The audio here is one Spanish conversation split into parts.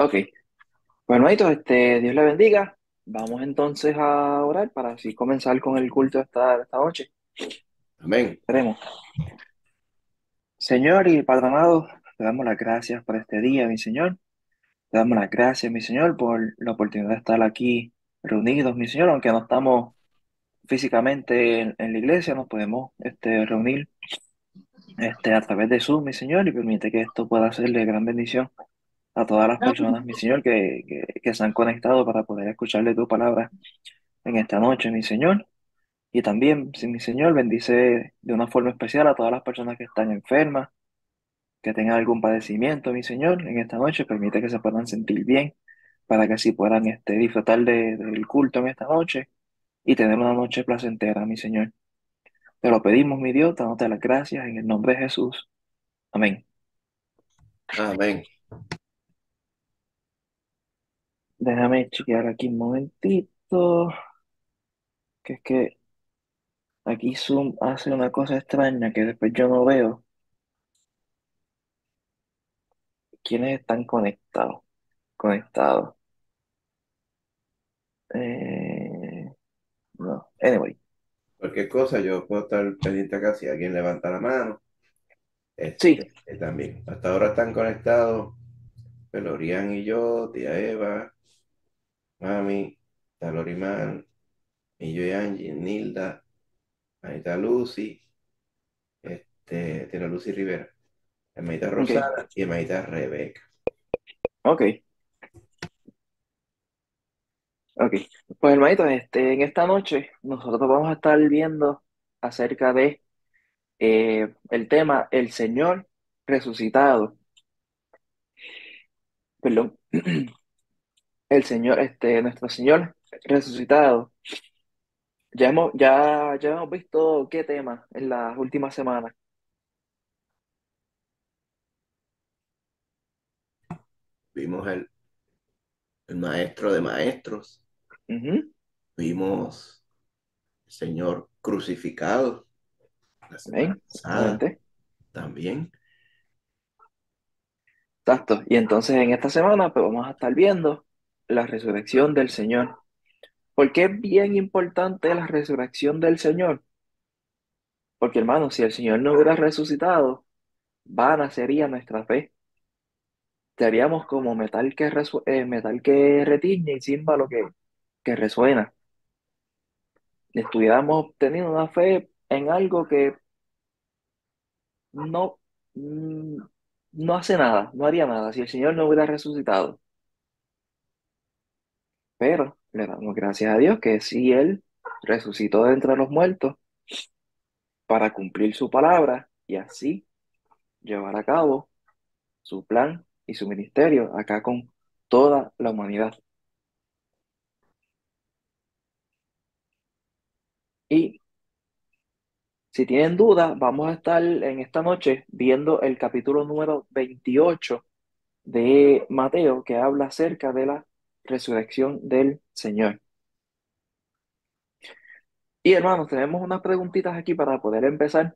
Ok, pues hermanito, Dios le bendiga. Vamos entonces a orar para así comenzar con el culto esta noche. Amén. Oremos. Señor y Padre amado, te damos las gracias por este día, mi Señor. Te damos las gracias, mi Señor, por la oportunidad de estar aquí reunidos, mi Señor, aunque no estamos físicamente en la iglesia, nos podemos reunir a través de Zoom, mi Señor, y permite que esto pueda ser de gran bendición a todas las personas, mi Señor, que se han conectado para poder escucharle tu palabra en esta noche, mi Señor. Y también, si mi Señor, bendice de una forma especial a todas las personas que están enfermas, que tengan algún padecimiento, mi Señor, en esta noche, permite que se puedan sentir bien, para que así puedan disfrutar del culto en esta noche y tener una noche placentera, mi Señor. Te lo pedimos, mi Dios, dándote las gracias en el nombre de Jesús. Amén. Amén. Déjame chequear aquí un momentito, que es que aquí Zoom hace una cosa extraña que después yo no veo quiénes están conectados. No, anyway. Cualquier cosa, yo puedo estar pendiente acá si alguien levanta la mano. Sí, También. Hasta ahora están conectados Pelorian y yo, tía Eva, Mami, Talorimán, y yo y Angie, Nilda, Anita Lucy, tiene Lucy Rivera, Hermanita ok, Rosana y Hermanita Rebeca. ok, ok. Pues hermanito, en esta noche nosotros vamos a estar viendo acerca de el tema El Señor resucitado. Perdón, el Señor, nuestro Señor resucitado. Ya hemos visto qué tema en las últimas semanas. Vimos el maestro de maestros, Ujú, vimos el Señor crucificado la semana amén, pasada exactamente. también. Exacto. Y entonces en esta semana pues vamos a estar viendo la resurrección del Señor. ¿Por qué es bien importante la resurrección del Señor? Porque hermano, si el Señor no hubiera resucitado, vana sería nuestra fe. Seríamos como metal que retiñe y címbalo que resuena. Estuviéramos teniendo una fe en algo que no, mm, no hace nada, no haría nada si el Señor no hubiera resucitado. Pero le damos gracias a Dios que sí Él resucitó de entre los muertos para cumplir su palabra y así llevar a cabo su plan y su ministerio acá con toda la humanidad. Y si tienen dudas, vamos a estar en esta noche viendo el capítulo número 28 de Mateo, que habla acerca de la resurrección del Señor. Y hermanos, tenemos unas preguntitas aquí para poder empezar.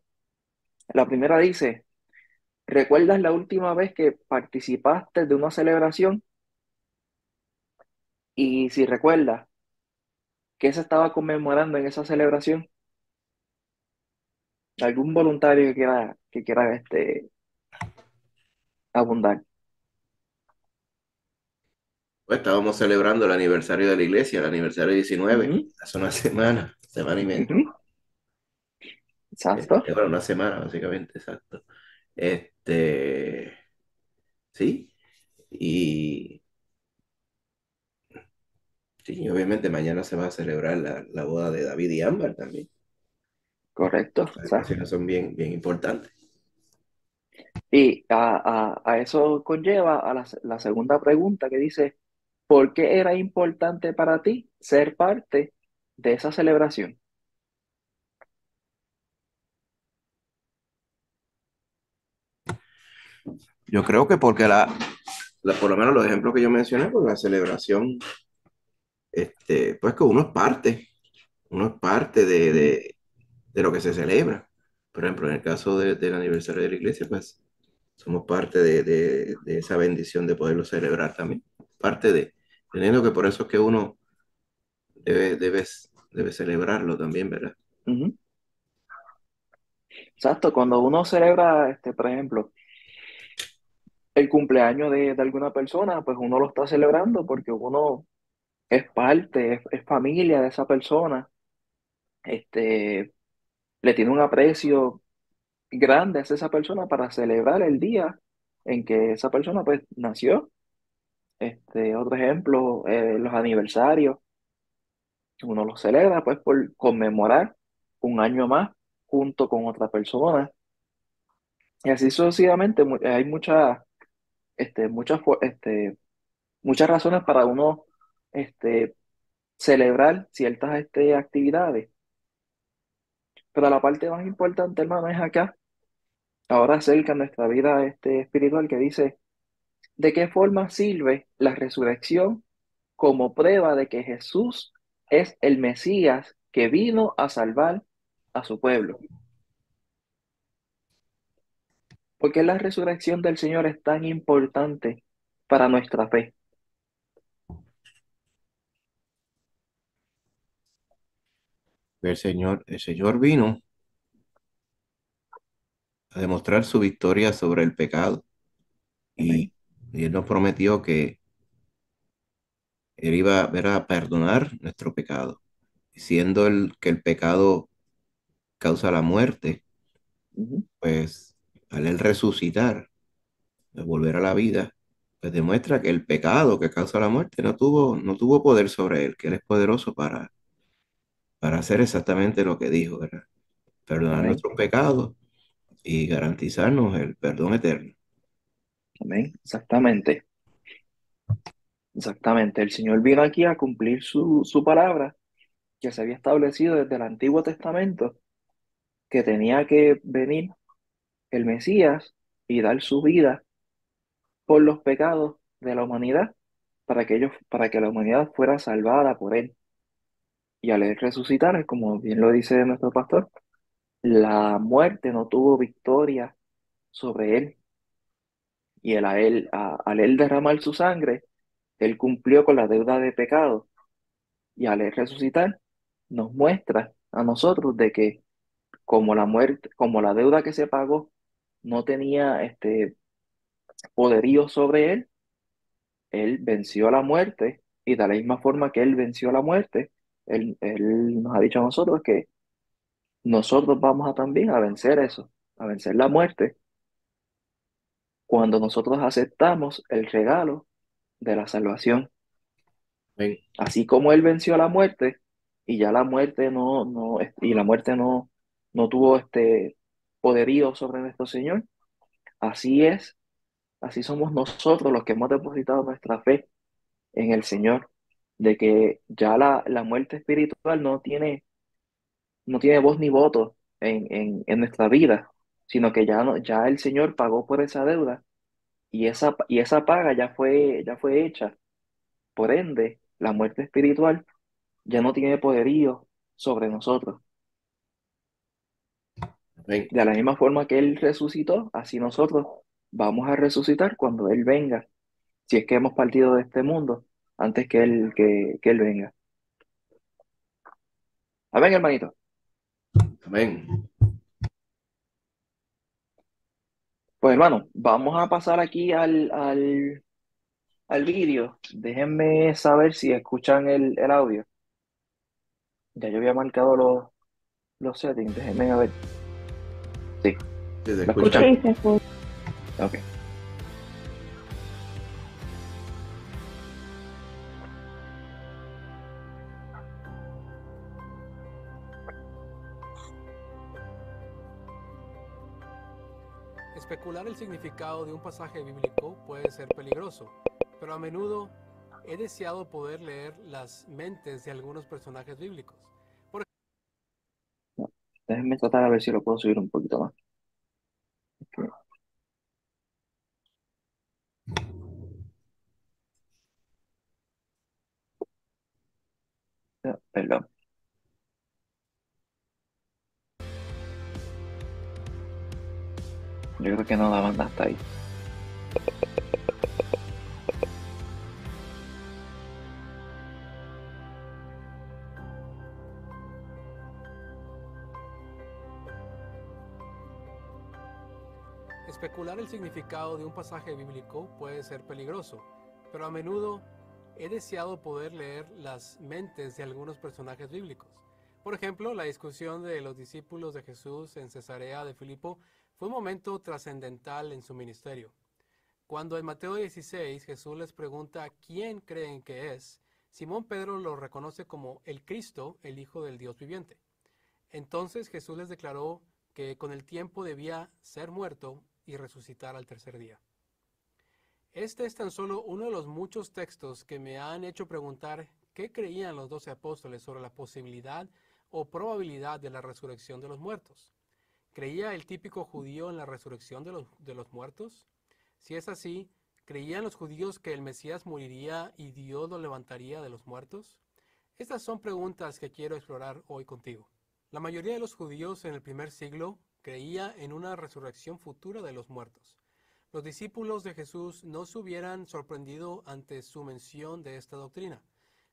La primera dice, ¿recuerdas la última vez que participaste de una celebración? Y si recuerdas, ¿qué se estaba conmemorando en esa celebración? ¿Algún voluntario que quiera abundar? Pues estábamos celebrando el aniversario de la iglesia, el aniversario 19 Ujú, hace una semana y media. ujú, exacto, Bueno, una semana, básicamente, exacto. Este, sí, y sí, obviamente mañana se va a celebrar la boda de David y Ámbar también. correcto, Las exacto. ocasiones son bien, bien importantes. Y a eso conlleva a la segunda pregunta que dice, ¿por qué era importante para ti ser parte de esa celebración? Yo creo que porque por lo menos los ejemplos que yo mencioné, pues la celebración, pues que uno es parte Mm, de lo que se celebra. Por ejemplo, en el caso del aniversario de la iglesia, pues somos parte de esa bendición de poderlo celebrar también. parte de, teniendo que por eso es que uno debe celebrarlo también, ¿verdad? Ujú. Exacto, cuando uno celebra, por ejemplo, el cumpleaños de alguna persona, pues uno lo está celebrando porque uno es parte, es familia de esa persona, este, le tiene un aprecio grande a esa persona para celebrar el día en que esa persona pues nació. Otro ejemplo, los aniversarios, uno los celebra pues por conmemorar un año más junto con otra persona. Y así sucesivamente, hay muchas razones para uno este, celebrar ciertas actividades. Pero la parte más importante, hermano, es acá, ahora acerca de nuestra vida espiritual, que dice, ¿de qué forma sirve la resurrección como prueba de que Jesús es el Mesías que vino a salvar a su pueblo? ¿Por qué la resurrección del Señor es tan importante para nuestra fe? El Señor vino a demostrar su victoria sobre el pecado Amén. y, y Él nos prometió que Él iba a ver a perdonar nuestro pecado, siendo que el pecado causa la muerte, Ujú. pues al Él resucitar, al volver a la vida, pues demuestra que el pecado que causa la muerte no tuvo poder sobre Él, que Él es poderoso para hacer exactamente lo que dijo, ¿verdad? Perdonar Amén. nuestros pecados y garantizarnos el perdón eterno. Amén. Exactamente. Exactamente. El Señor vino aquí a cumplir su palabra que se había establecido desde el Antiguo Testamento, que tenía que venir el Mesías y dar su vida por los pecados de la humanidad para que la humanidad fuera salvada por él. Y al él resucitar, como bien lo dice nuestro pastor, la muerte no tuvo victoria sobre él. Y al él derramar su sangre, él cumplió con la deuda de pecado. Y al él resucitar, nos muestra a nosotros de que como la muerte, como la deuda que se pagó no tenía poderío sobre él, él venció a la muerte y de la misma forma que él venció a la muerte, él nos ha dicho a nosotros que nosotros vamos a también a vencer eso, a vencer la muerte cuando nosotros aceptamos el regalo de la salvación. Amén. Así como él venció a la muerte y ya la muerte y la muerte no tuvo poderío sobre nuestro Señor, así es, así somos nosotros los que hemos depositado nuestra fe en el Señor, de que ya la muerte espiritual no tiene voz ni voto en nuestra vida, sino que ya el Señor pagó por esa deuda y esa paga ya fue hecha. Por ende, la muerte espiritual ya no tiene poderío sobre nosotros. Amén. De la misma forma que Él resucitó, así nosotros vamos a resucitar cuando Él venga, si es que hemos partido de este mundo antes que Él venga. Amén, hermanito. Amén. Pues hermano, vamos a pasar aquí al vídeo. Déjenme saber si escuchan el audio. Ya yo había marcado los settings, déjenme a ver. Sí, Sí, se ¿lo escucha. escuchan? Sí, se escucha. Ok. Especular el significado de un pasaje bíblico puede ser peligroso, pero a menudo he deseado poder leer las mentes de algunos personajes bíblicos. Por Déjenme tratar a ver si lo puedo subir un poquito más. Ok, perdón. Yo creo que no la banda hasta ahí. Especular el significado de un pasaje bíblico puede ser peligroso, pero a menudo he deseado poder leer las mentes de algunos personajes bíblicos. Por ejemplo, la discusión de los discípulos de Jesús en Cesarea de Filipo fue un momento trascendental en su ministerio. Cuando en Mateo 16 Jesús les pregunta quién creen que es, Simón Pedro lo reconoce como el Cristo, el Hijo del Dios viviente. Entonces Jesús les declaró que con el tiempo debía ser muerto y resucitar al tercer día. Este es tan solo uno de los muchos textos que me han hecho preguntar qué creían los 12 apóstoles sobre la posibilidad o probabilidad de la resurrección de los muertos. ¿Creía el típico judío en la resurrección de los muertos? Si es así, ¿creían los judíos que el Mesías moriría y Dios lo levantaría de los muertos? Estas son preguntas que quiero explorar hoy contigo. La mayoría de los judíos en el primer siglo creía en una resurrección futura de los muertos. Los discípulos de Jesús no se hubieran sorprendido ante su mención de esta doctrina.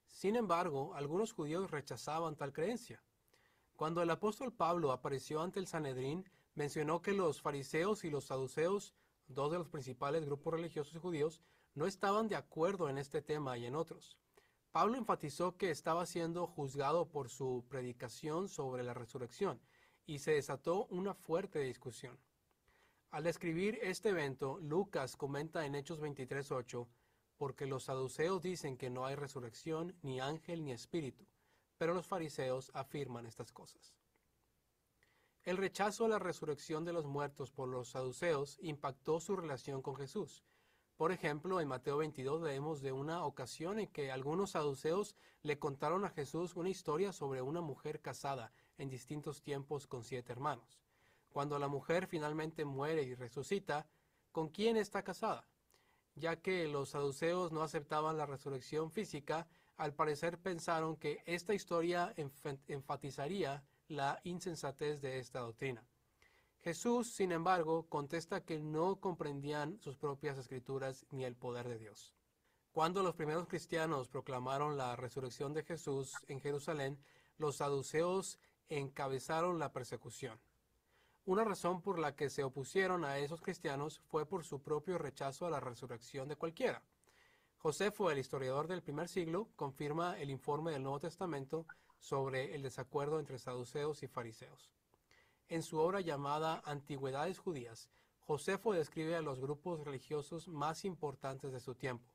Sin embargo, algunos judíos rechazaban tal creencia. Cuando el apóstol Pablo apareció ante el Sanedrín, mencionó que los fariseos y los saduceos, dos de los principales grupos religiosos judíos, no estaban de acuerdo en este tema y en otros. Pablo enfatizó que estaba siendo juzgado por su predicación sobre la resurrección y se desató una fuerte discusión. Al describir este evento, Lucas comenta en Hechos 23:8, porque los saduceos dicen que no hay resurrección, ni ángel, ni espíritu, pero los fariseos afirman estas cosas. El rechazo a la resurrección de los muertos por los saduceos impactó su relación con Jesús. Por ejemplo, en Mateo 22 leemos de una ocasión en que algunos saduceos le contaron a Jesús una historia sobre una mujer casada en distintos tiempos con 7 hermanos. Cuando la mujer finalmente muere y resucita, ¿con quién está casada? Ya que los saduceos no aceptaban la resurrección física, al parecer pensaron que esta historia enfatizaría la insensatez de esta doctrina. Jesús, sin embargo, contesta que no comprendían sus propias escrituras ni el poder de Dios. Cuando los primeros cristianos proclamaron la resurrección de Jesús en Jerusalén, los saduceos encabezaron la persecución. Una razón por la que se opusieron a esos cristianos fue por su propio rechazo a la resurrección de cualquiera. Josefo, el historiador del primer siglo, confirma el informe del Nuevo Testamento sobre el desacuerdo entre saduceos y fariseos. En su obra llamada Antigüedades Judías, Josefo describe a los grupos religiosos más importantes de su tiempo.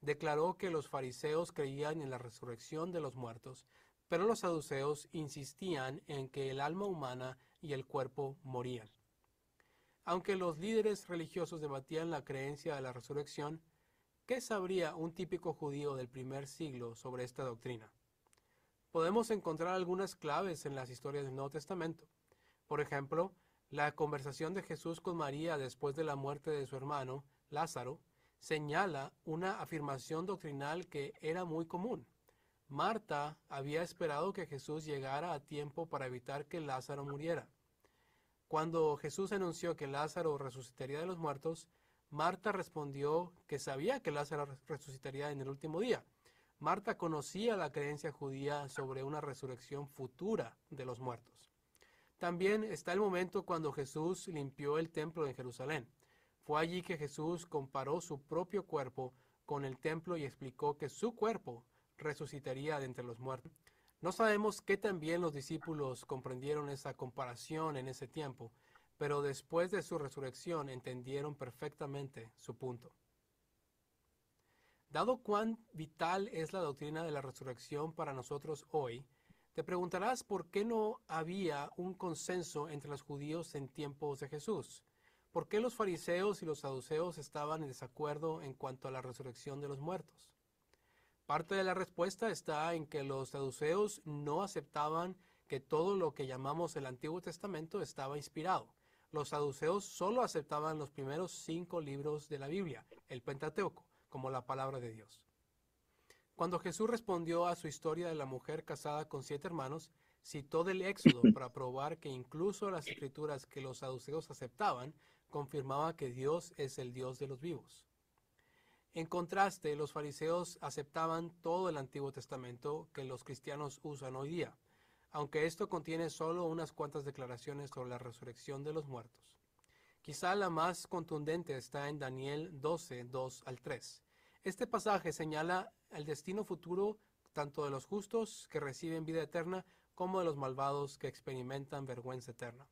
Declaró que los fariseos creían en la resurrección de los muertos, pero los saduceos insistían en que el alma humana y el cuerpo morían. Aunque los líderes religiosos debatían la creencia de la resurrección, ¿qué sabría un típico judío del primer siglo sobre esta doctrina? Podemos encontrar algunas claves en las historias del Nuevo Testamento. Por ejemplo, la conversación de Jesús con María después de la muerte de su hermano, Lázaro, señala una afirmación doctrinal que era muy común. Marta había esperado que Jesús llegara a tiempo para evitar que Lázaro muriera. Cuando Jesús anunció que Lázaro resucitaría de los muertos, Marta respondió que sabía que Lázaro resucitaría en el último día. Marta conocía la creencia judía sobre una resurrección futura de los muertos. También está el momento cuando Jesús limpió el templo en Jerusalén. Fue allí que Jesús comparó su propio cuerpo con el templo y explicó que su cuerpo resucitaría de entre los muertos. No sabemos qué tan bien los discípulos comprendieron esa comparación en ese tiempo, pero después de su resurrección entendieron perfectamente su punto. Dado cuán vital es la doctrina de la resurrección para nosotros hoy, te preguntarás por qué no había un consenso entre los judíos en tiempos de Jesús. ¿Por qué los fariseos y los saduceos estaban en desacuerdo en cuanto a la resurrección de los muertos? Parte de la respuesta está en que los saduceos no aceptaban que todo lo que llamamos el Antiguo Testamento estaba inspirado. Los saduceos solo aceptaban los primeros 5 libros de la Biblia, el Pentateuco, como la palabra de Dios. Cuando Jesús respondió a su historia de la mujer casada con 7 hermanos, citó del Éxodo para probar que incluso las escrituras que los saduceos aceptaban confirmaba que Dios es el Dios de los vivos. En contraste, los fariseos aceptaban todo el Antiguo Testamento que los cristianos usan hoy día, aunque esto contiene solo unas cuantas declaraciones sobre la resurrección de los muertos. Quizá la más contundente está en Daniel 12, 2 al 3. Este pasaje señala el destino futuro tanto de los justos que reciben vida eterna como de los malvados que experimentan vergüenza eterna.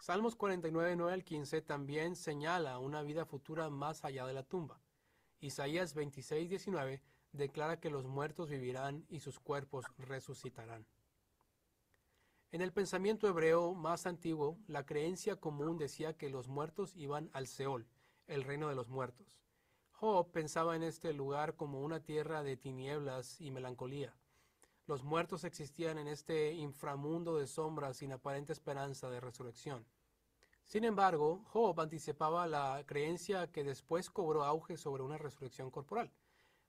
Salmos 49, 9 al 15 también señala una vida futura más allá de la tumba. Isaías 26, 19 declara que los muertos vivirán y sus cuerpos resucitarán. En el pensamiento hebreo más antiguo, la creencia común decía que los muertos iban al Seol, el reino de los muertos. Job pensaba en este lugar como una tierra de tinieblas y melancolía. Los muertos existían en este inframundo de sombras sin aparente esperanza de resurrección. Sin embargo, Job anticipaba la creencia que después cobró auge sobre una resurrección corporal.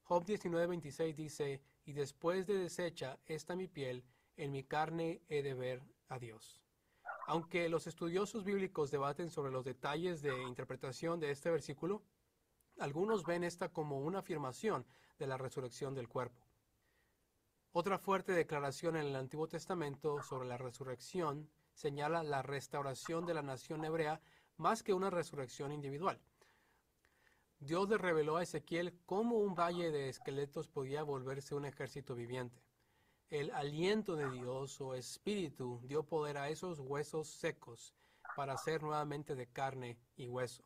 Job 19:26 dice, y después de deshecha esta mi piel, en mi carne he de ver a Dios. Aunque los estudiosos bíblicos debaten sobre los detalles de interpretación de este versículo, algunos ven esta como una afirmación de la resurrección del cuerpo. Otra fuerte declaración en el Antiguo Testamento sobre la resurrección señala la restauración de la nación hebrea más que una resurrección individual. Dios le reveló a Ezequiel cómo un valle de esqueletos podía volverse un ejército viviente. El aliento de Dios o espíritu dio poder a esos huesos secos para ser nuevamente de carne y hueso.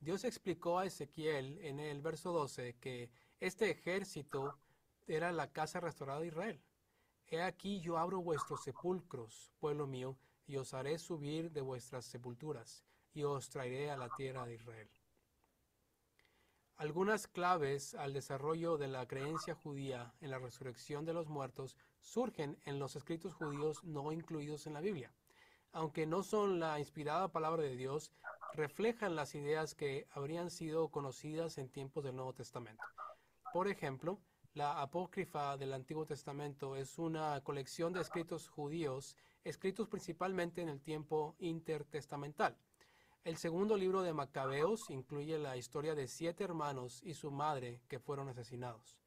Dios explicó a Ezequiel en el verso 12 que este ejército era la casa restaurada de Israel. He aquí yo abro vuestros sepulcros, pueblo mío, y os haré subir de vuestras sepulturas, y os traeré a la tierra de Israel. Algunas claves al desarrollo de la creencia judía en la resurrección de los muertos surgen en los escritos judíos no incluidos en la Biblia. Aunque no son la inspirada palabra de Dios, reflejan las ideas que habrían sido conocidas en tiempos del Nuevo Testamento. Por ejemplo, la Apócrifa del Antiguo Testamento es una colección de escritos judíos escritos principalmente en el tiempo intertestamental. El segundo libro de Macabeos incluye la historia de 7 hermanos y su madre que fueron asesinados.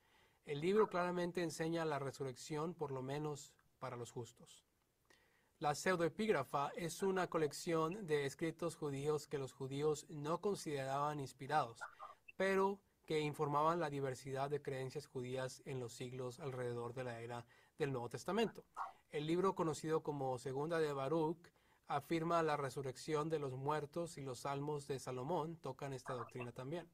El libro claramente enseña la resurrección, por lo menos para los justos. La pseudoepígrafa es una colección de escritos judíos que los judíos no consideraban inspirados, pero que informaban la diversidad de creencias judías en los siglos alrededor de la era del Nuevo Testamento. El libro conocido como Segunda de Baruch afirma la resurrección de los muertos y los salmos de Salomón tocan esta doctrina también.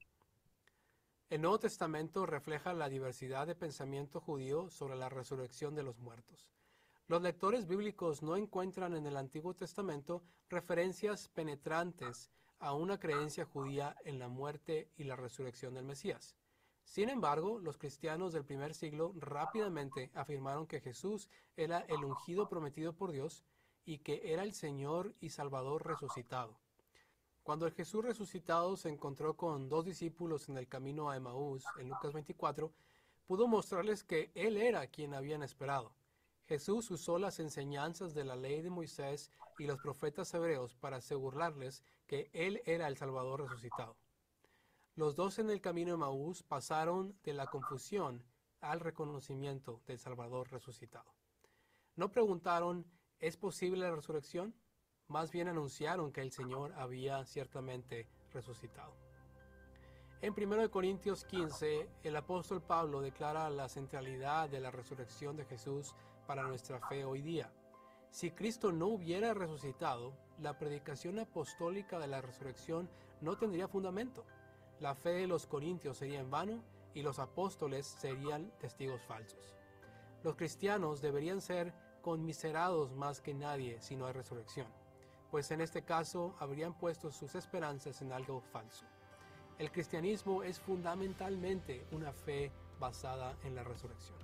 El Nuevo Testamento refleja la diversidad de pensamiento judío sobre la resurrección de los muertos. Los lectores bíblicos no encuentran en el Antiguo Testamento referencias penetrantes a una creencia judía en la muerte y la resurrección del Mesías. Sin embargo, los cristianos del primer siglo rápidamente afirmaron que Jesús era el ungido prometido por Dios y que era el Señor y Salvador resucitado. Cuando el Jesús resucitado se encontró con 2 discípulos en el camino a Emaús, en Lucas 24, pudo mostrarles que Él era quien habían esperado. Jesús usó las enseñanzas de la ley de Moisés y los profetas hebreos para asegurarles que Él era el Salvador resucitado. Los dos en el camino de Emaús pasaron de la confusión al reconocimiento del Salvador resucitado. No preguntaron, ¿es posible la resurrección? Más bien anunciaron que el Señor había ciertamente resucitado. En 1 Corintios 15, el apóstol Pablo declara la centralidad de la resurrección de Jesús para nuestra fe hoy día. Si Cristo no hubiera resucitado, la predicación apostólica de la resurrección no tendría fundamento. La fe de los corintios sería en vano y los apóstoles serían testigos falsos. Los cristianos deberían ser conmiserados más que nadie si no hay resurrección, pues en este caso habrían puesto sus esperanzas en algo falso. El cristianismo es fundamentalmente una fe basada en la resurrección.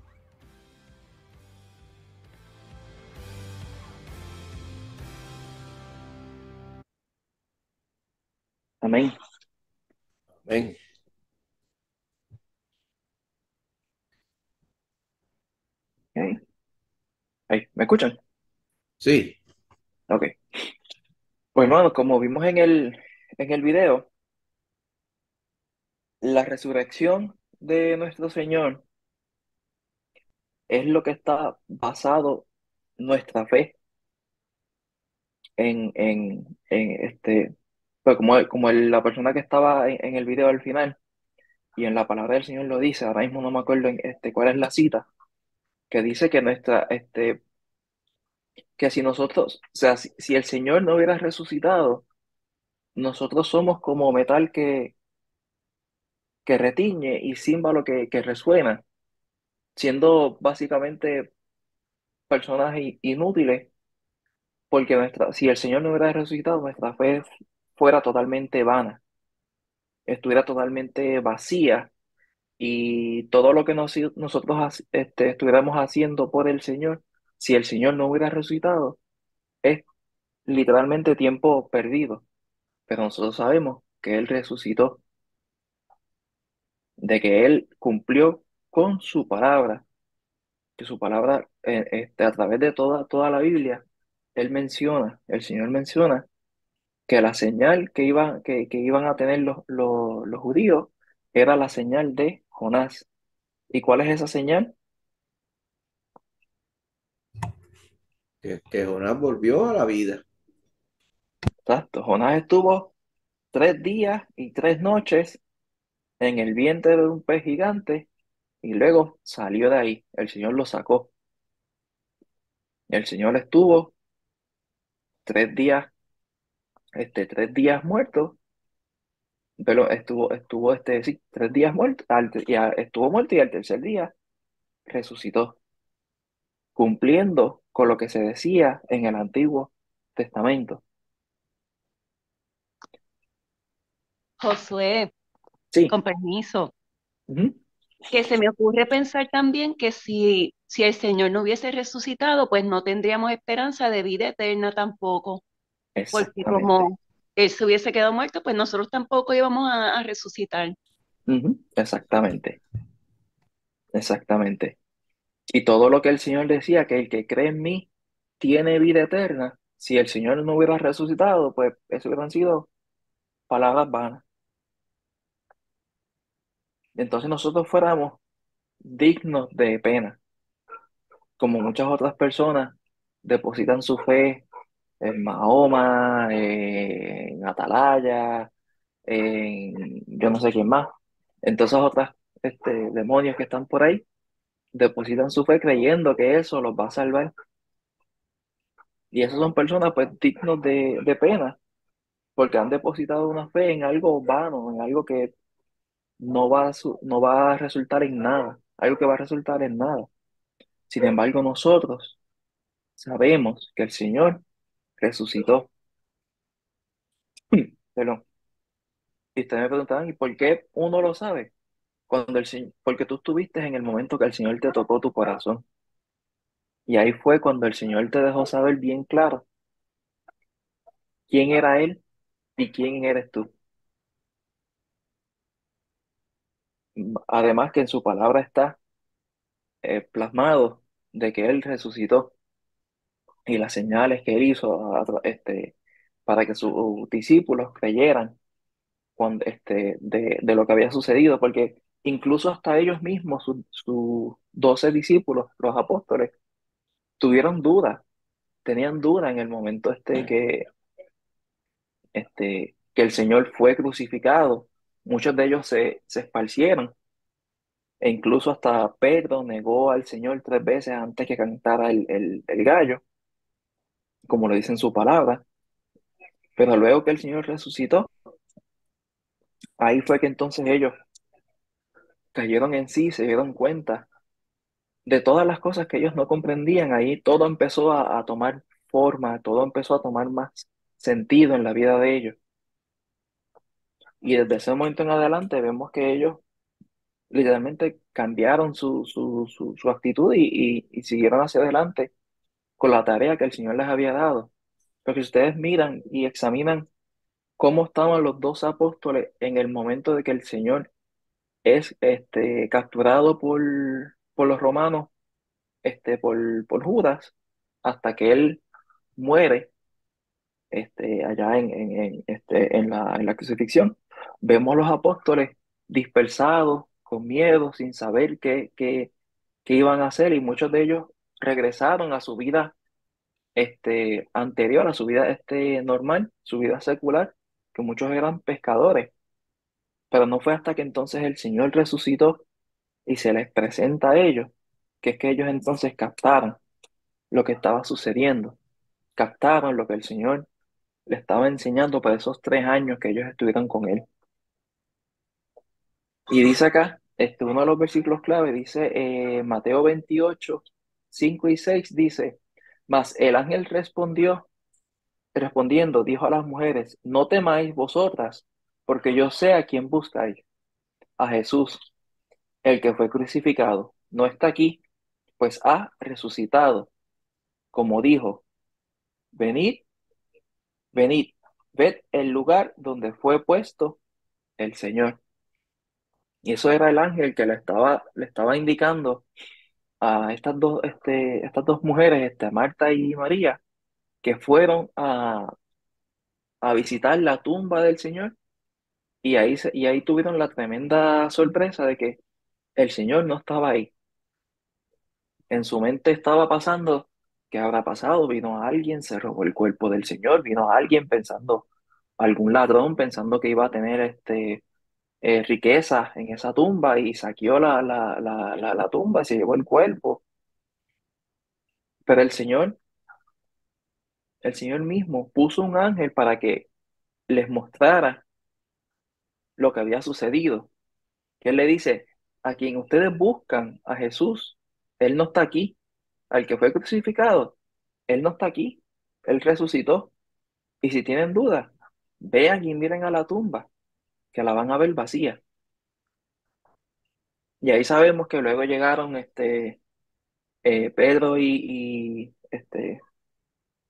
Amén. Ven. Ok. Ahí, ¿me escuchan? Sí, Ok. Pues hermano, como vimos en el video, la resurrección de nuestro Señor es lo que está basado nuestra fe en Pero la persona que estaba en el video al final, y en la palabra del Señor lo dice, ahora mismo no me acuerdo cuál es la cita, que dice que que si nosotros, o sea, si el Señor no hubiera resucitado, nosotros somos como metal que retiñe y címbalo que resuena, siendo básicamente personas inútiles, porque si el Señor no hubiera resucitado, nuestra fe fuera totalmente vana, estuviera totalmente vacía, y todo lo que nosotros estuviéramos haciendo por el Señor, si el Señor no hubiera resucitado, es literalmente tiempo perdido. Pero nosotros sabemos que Él resucitó, de que Él cumplió con su palabra, que su palabra, a través de toda la Biblia, el Señor menciona que la señal que iban a tener los judíos era la señal de Jonás. ¿Y cuál es esa señal? Que Jonás volvió a la vida. Exacto, Jonás estuvo 3 días y 3 noches en el vientre de un pez gigante y luego salió de ahí. El Señor lo sacó. El Señor estuvo 3 días, 3 días muerto, pero sí, 3 días muerto, estuvo muerto y al tercer día resucitó, cumpliendo con lo que se decía en el Antiguo Testamento. Josué, Sí, con permiso, ujú, que se me ocurre pensar también que si el Señor no hubiese resucitado, pues no tendríamos esperanza de vida eterna tampoco, porque exactamente, como Él se hubiese quedado muerto, pues nosotros tampoco íbamos a resucitar. ujú, exactamente, exactamente. Y todo lo que el Señor decía, que el que cree en mí tiene vida eterna, si el Señor no hubiera resucitado, pues eso hubieran sido palabras vanas. Entonces nosotros fuéramos dignos de pena, como muchas otras personas depositan su fe en Mahoma, en Atalaya, en yo no sé quién más. Entonces otras demonios que están por ahí depositan su fe creyendo que eso los va a salvar. Y esas son personas pues dignos de pena, porque han depositado una fe en algo vano, en algo que no va a resultar en nada, algo que va a resultar en nada. Sin embargo, nosotros sabemos que el Señor resucitó. Perdón. Y ustedes me preguntaban, ¿y por qué uno lo sabe? Porque tú estuviste en el momento que el Señor te tocó tu corazón. Y ahí fue cuando el Señor te dejó saber bien claro quién era Él y quién eres tú. Además que en su palabra está plasmado de que Él resucitó y las señales que Él hizo para que sus discípulos creyeran de lo que había sucedido, porque incluso hasta ellos mismos, sus 12 discípulos, los apóstoles, tuvieron dudas, tenían duda en el momento que el Señor fue crucificado. Muchos de ellos se esparcieron, e incluso hasta Pedro negó al Señor 3 veces antes que cantara el gallo, como lo dice en su palabra. Pero luego que el Señor resucitó, ahí fue que entonces ellos cayeron en sí, se dieron cuenta de todas las cosas que ellos no comprendían. Ahí todo empezó a tomar forma, todo empezó a tomar más sentido en la vida de ellos. Y desde ese momento en adelante vemos que ellos literalmente cambiaron su actitud y siguieron hacia adelante con la tarea que el Señor les había dado. Porque si ustedes miran y examinan cómo estaban los 12 apóstoles en el momento de que el Señor es capturado por los romanos, por Judas, hasta que él muere allá en la crucifixión. Vemos los apóstoles dispersados, con miedo, sin saber qué iban a hacer, y muchos de ellos regresaron a su vida anterior, a su vida normal, su vida secular, que muchos eran pescadores, pero no fue hasta que entonces el Señor resucitó y se les presenta a ellos, que es que ellos entonces captaron lo que estaba sucediendo, captaron lo que el Señor le estaba enseñando para esos 3 años que ellos estuvieron con Él. Y dice acá, uno de los versículos clave, dice Mateo 28, 5 y 6 dice, mas el ángel respondiendo, dijo a las mujeres, no temáis vosotras, porque yo sé a quién buscáis, a Jesús, el que fue crucificado. No está aquí, pues ha resucitado, como dijo, venid, venid, ved el lugar donde fue puesto el Señor. Y eso era el ángel que le estaba indicando a estas dos mujeres, Marta y María, que fueron a visitar la tumba del Señor y ahí tuvieron la tremenda sorpresa de que el Señor no estaba ahí. En su mente estaba pasando, ¿qué habrá pasado? Vino alguien, se robó el cuerpo del Señor, vino alguien pensando, algún ladrón pensando que iba a tener riquezas en esa tumba y saqueó la tumba y se llevó el cuerpo. Pero el Señor mismo puso un ángel para que les mostrara lo que había sucedido. Que él le dice, a quien ustedes buscan, a Jesús, él no está aquí. Al que fue crucificado, él no está aquí. Él resucitó. Y si tienen dudas, vean y miren a la tumba, que la van a ver vacía. Y ahí sabemos que luego llegaron Pedro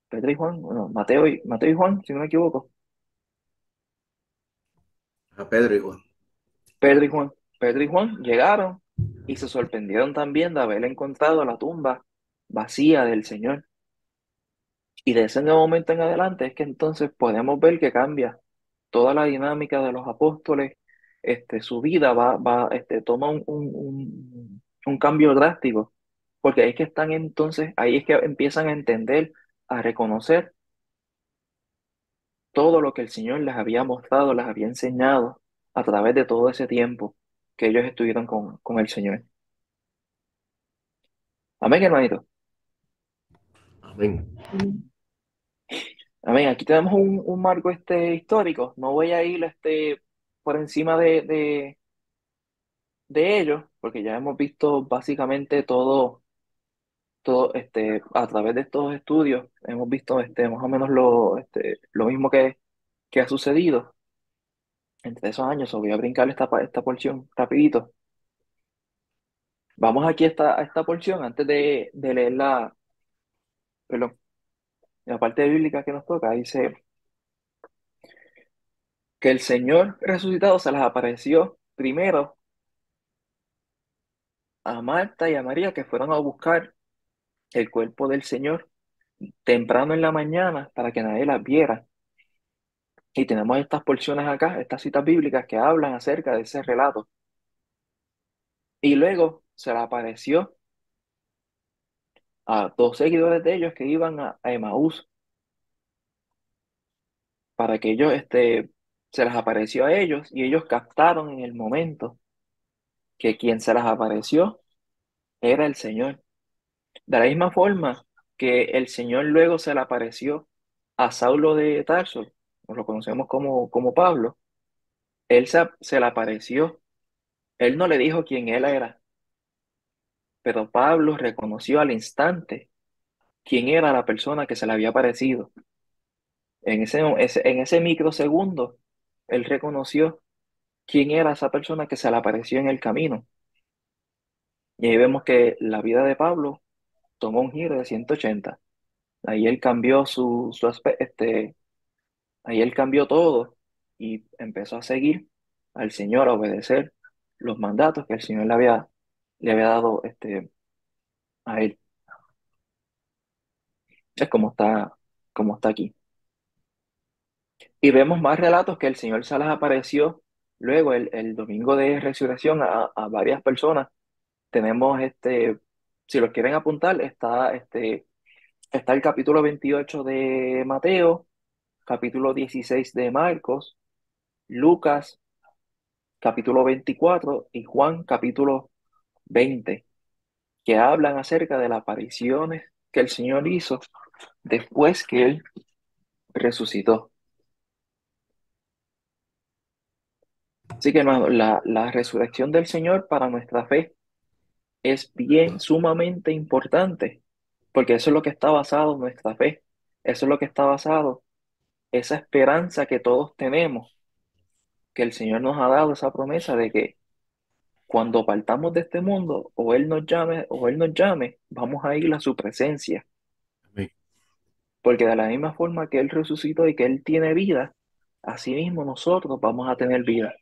Pedro y Juan, no, Mateo y Juan, si no me equivoco. A Pedro igual. Pedro y Juan. Pedro y Juan llegaron y se sorprendieron también de haber encontrado la tumba vacía del Señor. Y de ese nuevo momento en adelante es que entonces podemos ver que cambia toda la dinámica de los apóstoles. Su vida toma un cambio drástico, porque ahí es que están entonces, ahí es que empiezan a entender, a reconocer todo lo que el Señor les había mostrado, les había enseñado a través de todo ese tiempo que ellos estuvieron con el Señor. Amén, hermanito. Amén. Amén. Aquí tenemos un marco histórico. No voy a ir por encima de ellos, porque ya hemos visto básicamente todo a través de estos estudios, hemos visto más o menos lo mismo que ha sucedido entre esos años. Voy a brincar esta porción rapidito. Vamos aquí a esta porción antes de leer perdón, la parte bíblica que nos toca. Dice que el Señor resucitado se les apareció primero a Marta y a María, que fueron a buscar el cuerpo del Señor temprano en la mañana para que nadie las viera. Y tenemos estas porciones acá, estas citas bíblicas que hablan acerca de ese relato. Y luego se le apareció a dos seguidores de ellos que iban a Emaús para que se les apareció a ellos y ellos captaron en el momento que quien se les apareció era el Señor. De la misma forma que el Señor luego se le apareció a Saulo de Tarso, o lo conocemos como Pablo, él se le apareció. Él no le dijo quién él era, pero Pablo reconoció al instante quién era la persona que se le había aparecido. En ese microsegundo, él reconoció quién era esa persona que se le apareció en el camino. Y ahí vemos que la vida de Pablo tomó un giro de 180. Ahí él cambió ahí él cambió todo y empezó a seguir al Señor, a obedecer los mandatos que el Señor le había dado a él. Es como está aquí. Y vemos más relatos que el Señor se les apareció luego el domingo de resurrección a varias personas. Tenemos si los quieren apuntar, está el capítulo 28 de Mateo, capítulo 16 de Marcos, Lucas, capítulo 24 y Juan, capítulo 20, que hablan acerca de las apariciones que el Señor hizo después que Él resucitó. Así que, hermano, la resurrección del Señor para nuestra fe es bien sumamente importante, porque eso es lo que está basado en nuestra fe. Eso es lo que está basado, esa esperanza que todos tenemos, que el Señor nos ha dado esa promesa de que cuando partamos de este mundo, o Él nos llame, vamos a ir a su presencia. Amén. Porque de la misma forma que Él resucitó y que Él tiene vida, así mismo nosotros vamos a tener vida.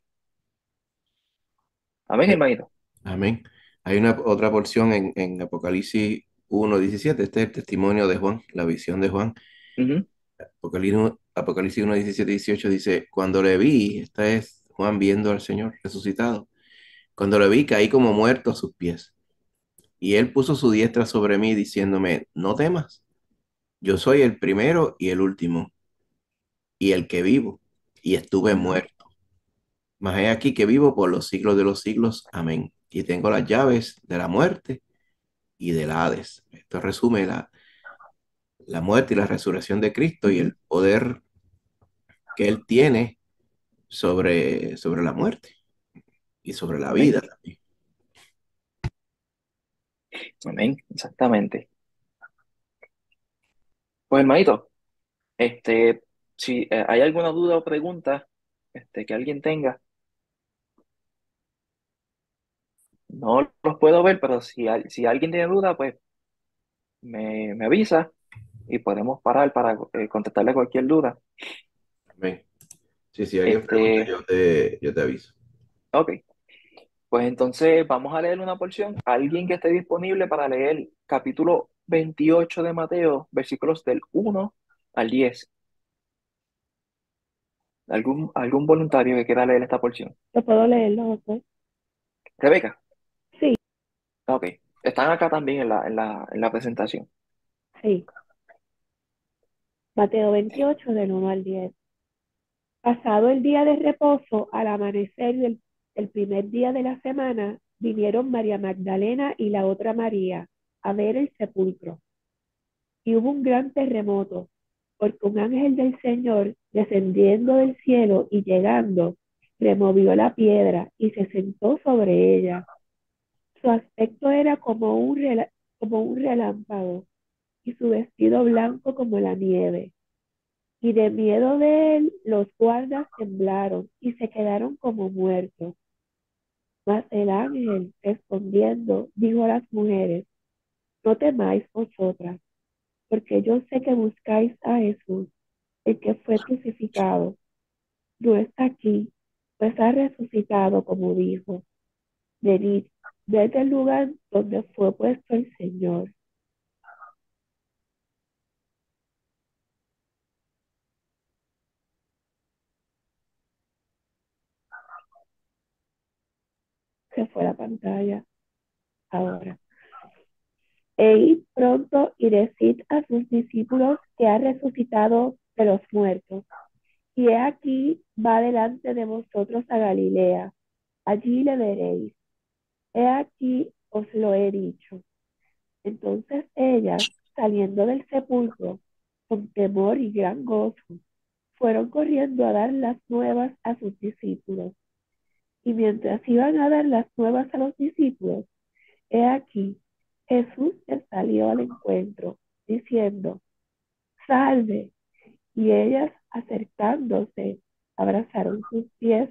Amén, Eh, hermanito. Amén. Hay una otra porción en Apocalipsis 1:17. Este es el testimonio de Juan, la visión de Juan. Ujú, Apocalipsis 1:17-18 dice, cuando le vi, esta es Juan viendo al Señor resucitado, cuando le vi caí como muerto a sus pies. Y él puso su diestra sobre mí diciéndome, no temas, yo soy el primero y el último, y el que vivo, y estuve ujú, muerto. Mas he aquí que vivo por los siglos de los siglos. Amén. Y tengo las llaves de la muerte y del Hades. Esto resume la muerte y la resurrección de Cristo y ujú. el poder que Él tiene sobre la muerte y sobre la Amén, vida también. amén, exactamente. Pues, hermanito, si hay alguna duda o pregunta que alguien tenga, no los puedo ver, pero si alguien tiene duda, pues me avisa y podemos parar para contestarle cualquier duda. Amén. Sí, si alguien pregunta, Este, yo te aviso. ok, pues entonces vamos a leer una porción. Alguien que esté disponible para leer capítulo 28 de Mateo, versículos del 1 al 10. ¿Algún voluntario que quiera leer esta porción? ¿Lo puedo leer los dos? Rebeca, Sí, ok. Están acá también en la presentación. sí. Mateo 28, del 1 al 10. Pasado el día de reposo, al amanecer del primer día de la semana, vinieron María Magdalena y la otra María a ver el sepulcro. Y hubo un gran terremoto, porque un ángel del Señor, descendiendo del cielo y llegando, removió la piedra y se sentó sobre ella. Su aspecto era como un relámpago y su vestido blanco como la nieve. Y de miedo de él, los guardas temblaron y se quedaron como muertos. Mas el ángel, respondiendo, dijo a las mujeres, no temáis vosotras, porque yo sé que buscáis a Jesús, el que fue crucificado. No está aquí, pues ha resucitado como dijo. Venid, ved el lugar donde fue puesto el Señor. Se fue la pantalla ahora. E id pronto y decid a sus discípulos que ha resucitado de los muertos. Y he aquí va delante de vosotros a Galilea. Allí le veréis. He aquí os lo he dicho. Entonces ellas, saliendo del sepulcro, con temor y gran gozo, fueron corriendo a dar las nuevas a sus discípulos. Y mientras iban a dar las nuevas a los discípulos, he aquí, Jesús les salió al encuentro, diciendo, salve. Y ellas, acercándose, abrazaron sus pies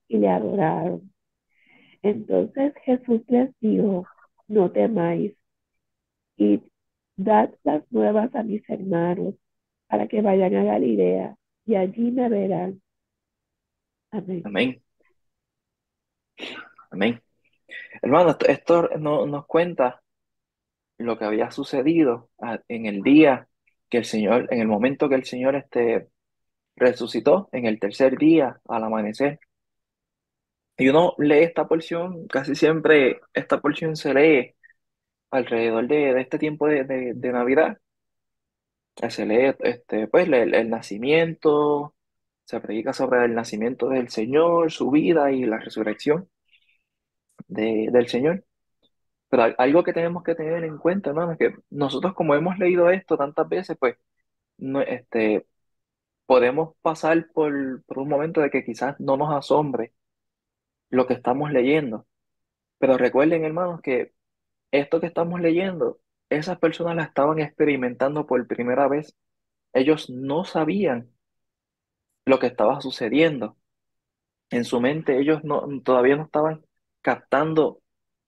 y le adoraron. Entonces Jesús les dijo, no temáis, y dad las nuevas a mis hermanos, para que vayan a Galilea, y allí me verán. Amén. Amén, amén. Hermano, esto nos cuenta lo que había sucedido en el día que el Señor, en el momento que el Señor resucitó, en el tercer día al amanecer. Y uno lee esta porción, casi siempre esta porción se lee alrededor de este tiempo de Navidad, Se lee pues, el nacimiento, se predica sobre el nacimiento del Señor, su vida y la resurrección del Señor. Pero algo que tenemos que tener en cuenta, hermano, es que nosotros como hemos leído esto tantas veces, pues no, podemos pasar por un momento de que quizás no nos asombre lo que estamos leyendo. Pero recuerden, hermanos, que esto que estamos leyendo, esas personas la estaban experimentando por primera vez. Ellos no sabían lo que estaba sucediendo. En su mente ellos todavía no estaban captando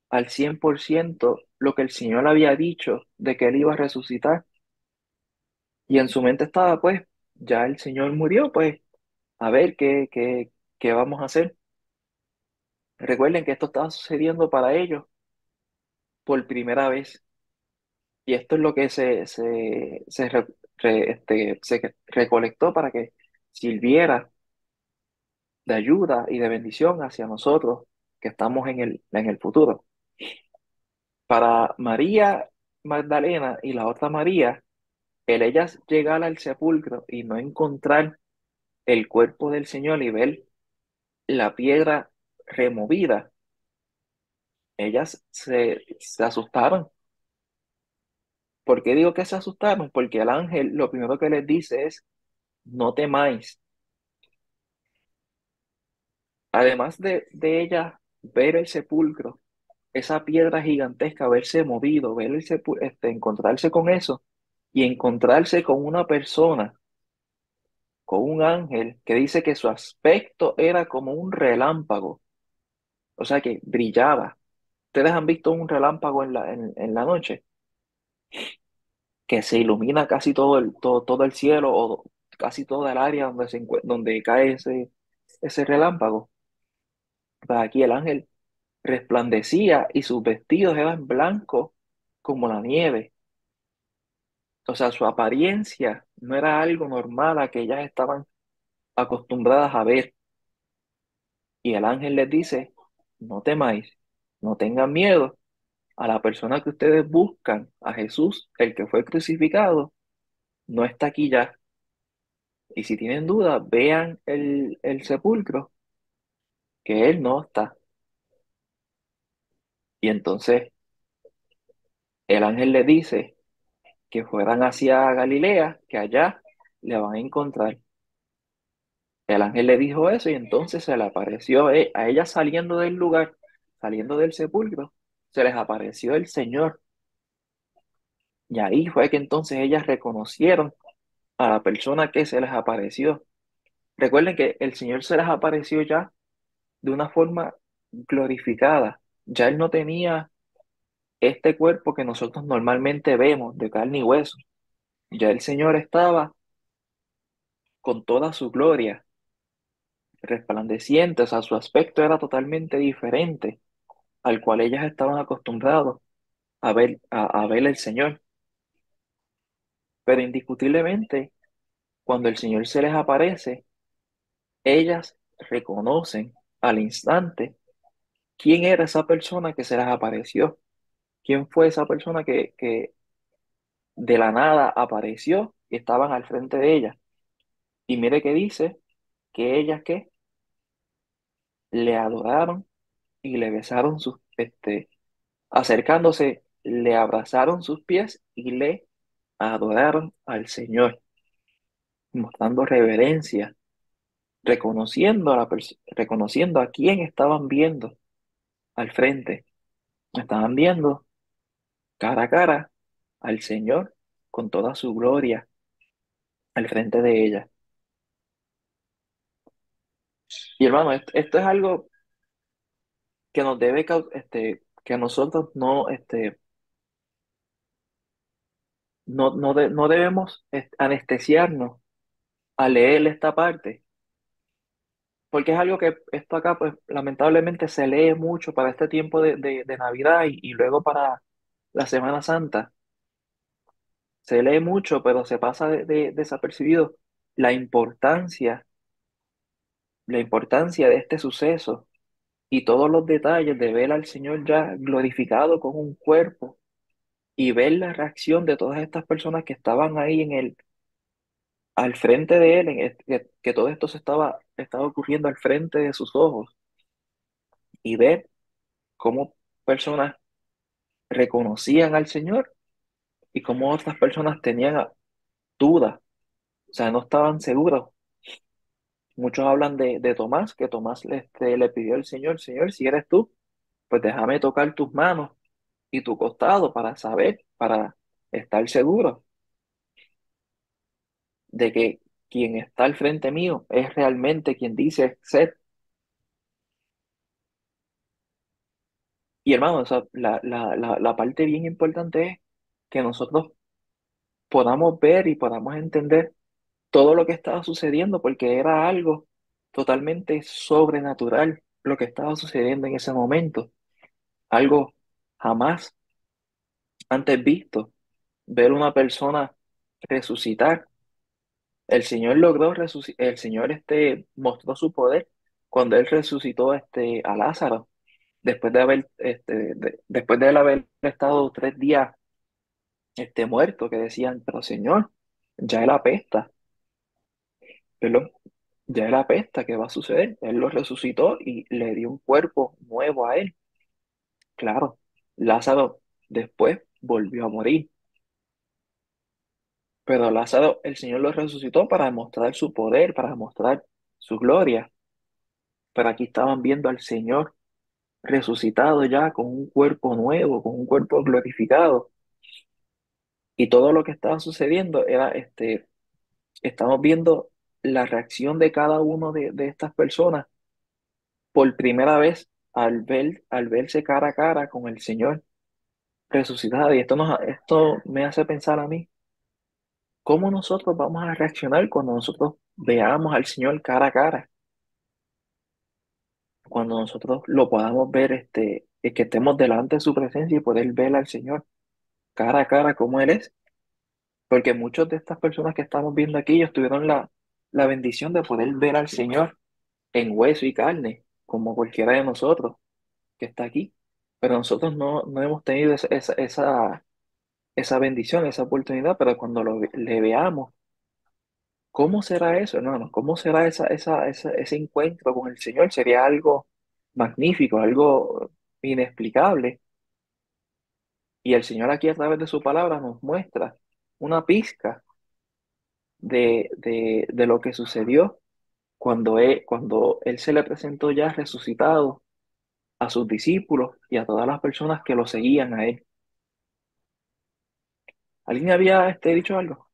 al 100% lo que el Señor había dicho de que Él iba a resucitar. Y en su mente estaba, pues, ya el Señor murió, pues, a ver qué vamos a hacer. Recuerden que esto estaba sucediendo para ellos por primera vez. Y esto es lo que se recolectó para que sirviera de ayuda y de bendición hacia nosotros que estamos en el futuro. Para María Magdalena y la otra María, el ellas llegar al sepulcro y no encontrar el cuerpo del Señor y ver la piedra removida, ellas se asustaron. ¿Por qué digo que se asustaron? Porque el ángel lo primero que les dice es, no temáis. Además de ella ver el sepulcro, esa piedra gigantesca, haberse movido, ver encontrarse con eso y encontrarse con una persona, con un ángel que dice que su aspecto era como un relámpago, o sea que brillaba. ¿Ustedes han visto un relámpago en la noche? Que se ilumina casi todo el cielo o casi toda el área donde cae ese relámpago. Pues aquí el ángel resplandecía y sus vestidos eran blancos como la nieve. O sea, su apariencia no era algo normal a que ellas estaban acostumbradas a ver. Y el ángel les dice, no temáis, no tengan miedo. A la persona que ustedes buscan, a Jesús, el que fue crucificado, no está aquí ya. Y si tienen duda, vean el sepulcro, que él no está. Y entonces el ángel les dice que fueran hacia Galilea, que allá le van a encontrar. El ángel le dijo eso y entonces se le apareció a ella saliendo del lugar, saliendo del sepulcro, se les apareció el Señor. Y ahí fue que entonces ellas reconocieron a la persona que se les apareció. Recuerden que el Señor se les apareció ya de una forma glorificada. Ya Él no tenía este cuerpo que nosotros normalmente vemos de carne y hueso. Ya el Señor estaba con toda su gloria, resplandeciente, o sea, su aspecto era totalmente diferente al cual ellas estaban acostumbrados a ver el Señor. Pero indiscutiblemente, cuando el Señor se les aparece, ellas reconocen al instante quién era esa persona que se les apareció, quién fue esa persona que de la nada apareció y estaban al frente de ellas. Y mire que dice que ellas que le adoraron y le besaron acercándose, le abrazaron sus pies y le adoraron al Señor, mostrando reverencia, reconociendo a quién estaban viendo al frente. Estaban viendo cara a cara al Señor con toda su gloria al frente de ella. Y hermano, esto es algo que nos debe, que nosotros no debemos anestesiarnos a leer esta parte, porque es algo que esto acá, pues lamentablemente se lee mucho para este tiempo de Navidad y luego para la Semana Santa. Se lee mucho, pero se pasa desapercibido la importancia, la importancia de este suceso y todos los detalles de ver al Señor ya glorificado con un cuerpo y ver la reacción de todas estas personas que estaban ahí al frente de él, que todo esto estaba ocurriendo al frente de sus ojos, y ver cómo personas reconocían al Señor y cómo otras personas tenían dudas, o sea, no estaban seguros. Muchos hablan de Tomás, que Tomás le pidió al Señor, Señor, si eres tú, pues déjame tocar tus manos y tu costado para saber, para estar seguro de que quien está al frente mío es realmente quien dice ser. Y hermano, o sea, la parte bien importante es que nosotros podamos ver y podamos entender todo lo que estaba sucediendo, porque era algo totalmente sobrenatural lo que estaba sucediendo en ese momento, algo jamás antes visto, ver una persona resucitar. El Señor logró resucitar, el Señor mostró su poder cuando Él resucitó a Lázaro, después de él haber estado 3 días muerto, que decían, pero Señor, ya Él apesta, pero ya Él apesta, ¿qué va a suceder? Él lo resucitó y le dio un cuerpo nuevo a Él. Claro, Lázaro después volvió a morir, pero Lázaro, el Señor lo resucitó para demostrar su poder, para demostrar su gloria. Pero aquí estaban viendo al Señor resucitado ya con un cuerpo nuevo, con un cuerpo glorificado. Y todo lo que estaba sucediendo era, estamos viendo la reacción de cada uno de estas personas por primera vez al verse cara a cara con el Señor resucitado. Y esto me hace pensar a mí, ¿cómo nosotros vamos a reaccionar cuando nosotros veamos al Señor cara a cara? Cuando nosotros lo podamos ver, que estemos delante de su presencia y poder ver al Señor cara a cara como Él es. Porque muchas de estas personas que estamos viendo aquí, ellos tuvieron la bendición de poder ver al Señor en hueso y carne, como cualquiera de nosotros que está aquí. Pero nosotros no hemos tenido esa bendición, esa oportunidad, pero cuando le veamos, ¿cómo será eso, hermano? ¿Cómo será ese encuentro con el Señor? Sería algo magnífico, algo inexplicable. Y el Señor aquí a través de su palabra nos muestra una pizca de lo que sucedió cuando él se le presentó ya resucitado a sus discípulos y a todas las personas que lo seguían a él. ¿Alguien había dicho algo?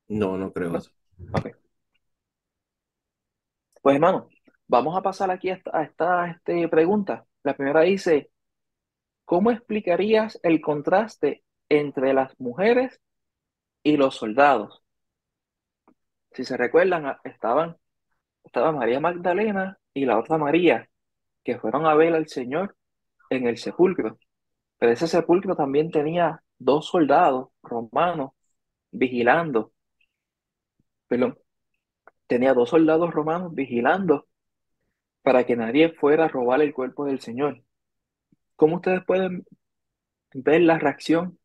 No, no creo ¿No? eso. Ok. Pues hermano, vamos a pasar aquí a esta pregunta. La primera dice, ¿cómo explicarías el contraste entre las mujeres y los soldados? Si se recuerdan, estaba María Magdalena y la otra María, que fueron a ver al Señor en el sepulcro. Pero ese sepulcro también tenía 2 soldados romanos vigilando, perdón, tenía 2 soldados romanos vigilando para que nadie fuera a robar el cuerpo del Señor. ¿Cómo ustedes pueden ver la reacción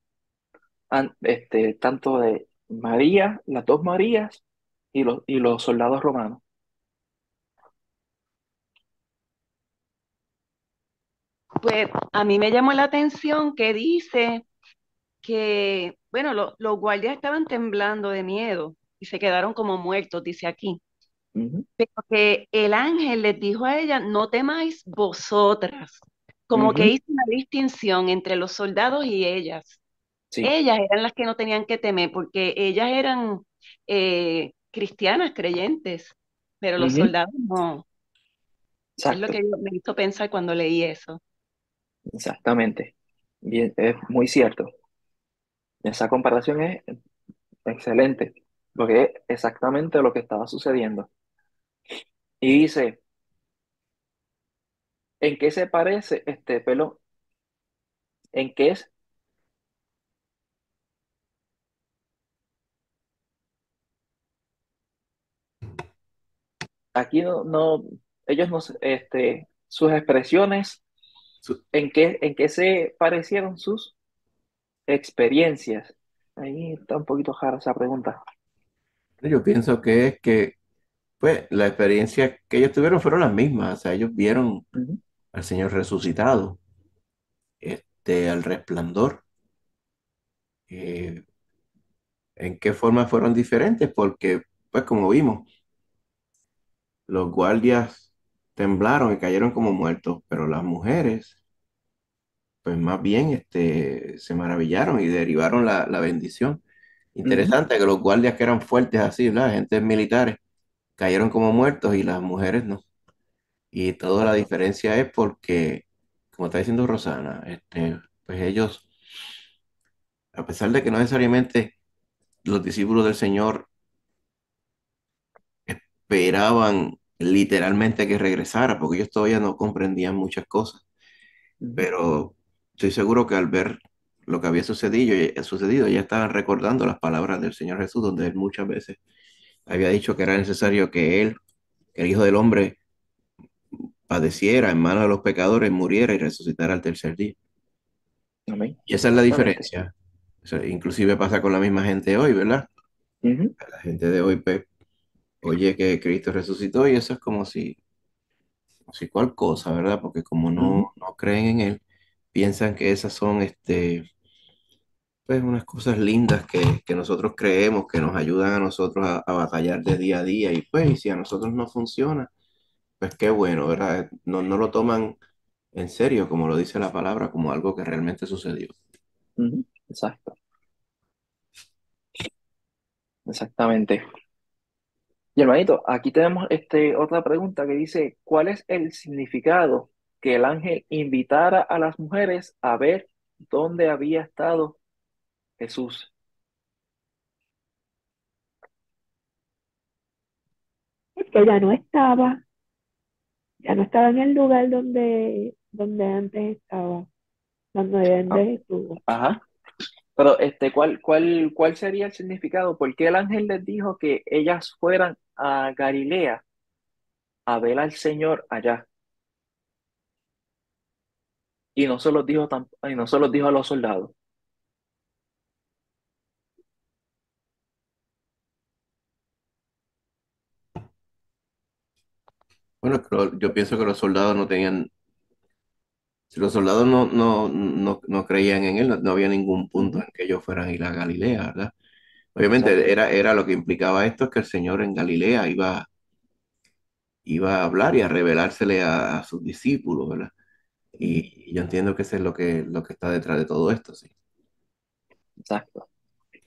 tanto de María, las 2 Marías y los soldados romanos? Pues a mí me llamó la atención que dice que, bueno, los guardias estaban temblando de miedo y se quedaron como muertos, dice aquí. Ujú, Pero que el ángel les dijo a ella, no temáis vosotras, como que ujú, hizo una distinción entre los soldados y ellas. sí, Ellas eran las que no tenían que temer, porque ellas eran cristianas, creyentes, pero los ujú, soldados no. Es lo exacto, que me hizo pensar cuando leí eso. exactamente. Bien, es muy cierto. Esa comparación es excelente, porque es exactamente lo que estaba sucediendo. Y dice, ¿en qué se parece este pelo? ¿En qué es? Aquí no, ellos nos, sus expresiones, Su- en qué se parecieron sus experiencias? Ahí está un poquito rara esa pregunta. Yo pienso que es que, pues, la experiencia que ellos tuvieron fueron las mismas. O sea, ellos vieron Ujú, al Señor resucitado, al resplandor. Eh, ¿En qué forma fueron diferentes? Porque, pues, como vimos, los guardias temblaron y cayeron como muertos, pero las mujeres, pues, más bien, se maravillaron y derivaron la bendición. ujú, Interesante que los guardias que eran fuertes así, ¿verdad? Agentes militares, cayeron como muertos y las mujeres no. Y toda la exacto. diferencia es porque, como está diciendo Rosana, pues ellos, a pesar de que no necesariamente los discípulos del Señor esperaban literalmente que regresara, porque ellos todavía no comprendían muchas cosas, Ujú, pero estoy seguro que al ver lo que había sucedido, ya estaban recordando las palabras del Señor Jesús, donde él muchas veces había dicho que era necesario que él, que el Hijo del Hombre, padeciera en manos de los pecadores, muriera y resucitara al tercer día. amén. Y esa es la Exactamente. diferencia. O sea, inclusive pasa con la misma gente hoy, ¿verdad? Ujú, La gente de hoy, pues, oye que Cristo resucitó y eso es como si cual cosa, ¿verdad? Porque como ujú, no creen en Él, piensan que esas son, pues, unas cosas lindas que nosotros creemos, que nos ayudan a nosotros a batallar de día a día. Y pues, y si a nosotros no funciona, pues qué bueno, ¿verdad? No lo toman en serio, como lo dice la palabra, como algo que realmente sucedió. ujú, exacto. Exactamente. Y hermanito, aquí tenemos otra pregunta que dice, ¿cuál es el significado que el ángel invitara a las mujeres a ver dónde había estado Jesús? Porque ya no estaba en el lugar donde antes estaba, donde Ah, antes estuvo. ajá. Pero ¿cuál sería el significado? ¿Por qué el ángel les dijo que ellas fueran a Galilea a ver al Señor allá? Y no se los dijo a los soldados. Bueno, pero yo pienso que los soldados no tenían, si los soldados no creían en él, no había ningún punto Ujú, en que ellos fueran a ir a Galilea, ¿verdad? exacto. Obviamente era lo que implicaba esto, es que el Señor en Galilea iba a hablar y a revelársele a sus discípulos, ¿verdad? Ujú, Y yo entiendo que eso es lo que está detrás de todo esto, sí. exacto.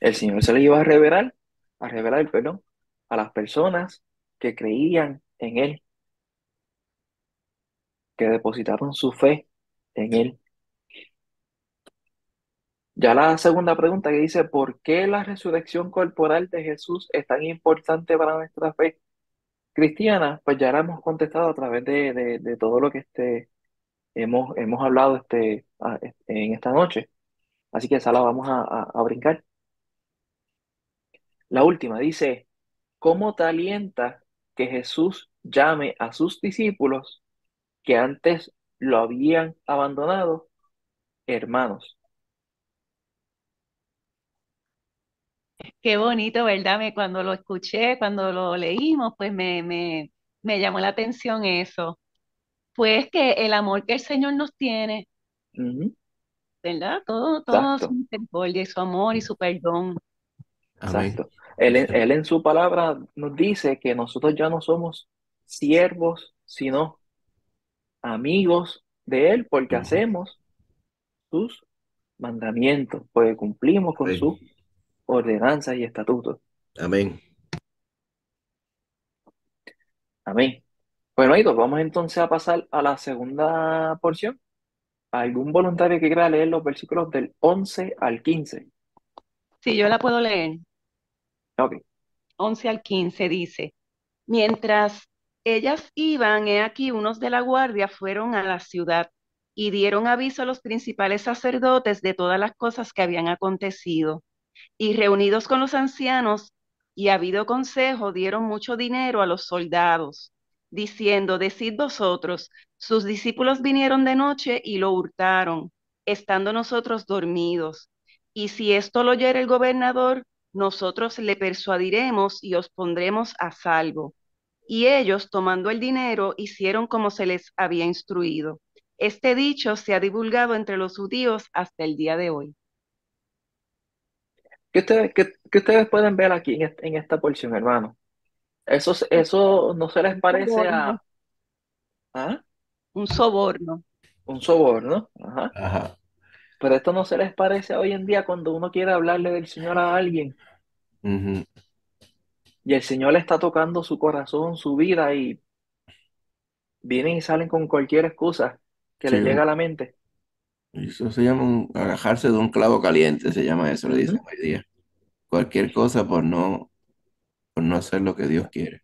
El Señor se le iba a revelar, perdón, a las personas que creían en Él, que depositaron su fe en Él. Ya la segunda pregunta que dice, ¿por qué la resurrección corporal de Jesús es tan importante para nuestra fe cristiana? Pues ya la hemos contestado a través de todo lo que hemos hablado en esta noche. Así que esa la vamos a brincar. La última dice, ¿cómo te alienta que Jesús llame a sus discípulos que antes lo habían abandonado, hermanos? Qué bonito, ¿verdad? Cuando lo escuché, cuando lo leímos, pues me llamó la atención eso. Pues que el amor que el Señor nos tiene, Ujú, ¿verdad? Todo su exacto, misericordia y su amor y su perdón. Amén. exacto. Él en su palabra nos dice que nosotros ya no somos siervos, sino amigos de Él, porque Ujú. hacemos sus mandamientos, porque cumplimos con Amén. sus ordenanzas y estatutos. Amén. Amén. Bueno, Aido, vamos entonces a pasar a la segunda porción. ¿Algún voluntario que quiera leer los versículos del 11 al 15? Si yo la puedo leer, Ok. 11 al 15 dice, mientras ellas iban, he aquí unos de la guardia fueron a la ciudad y dieron aviso a los principales sacerdotes de todas las cosas que habían acontecido. Y reunidos con los ancianos y habido consejo, dieron mucho dinero a los soldados diciendo, decid vosotros, sus discípulos vinieron de noche y lo hurtaron, estando nosotros dormidos. Y si esto lo oyere el gobernador, nosotros le persuadiremos y os pondremos a salvo. Y ellos, tomando el dinero, hicieron como se les había instruido. Este dicho se ha divulgado entre los judíos hasta el día de hoy. ¿Qué ustedes pueden ver aquí en esta porción, hermano? Eso no se les Un parece soborno, a un soborno. un soborno, ajá. Ajá. Pero esto no se les parece a hoy en día cuando uno quiere hablarle del Señor a alguien Ujú. y el Señor le está tocando su corazón, su vida y vienen y salen con cualquier excusa que Sí, les llega a la mente. eso se llama agajarse de un clavo caliente, se llama eso, le dicen Ujú, hoy día. Cualquier cosa por no hacer lo que Dios quiere.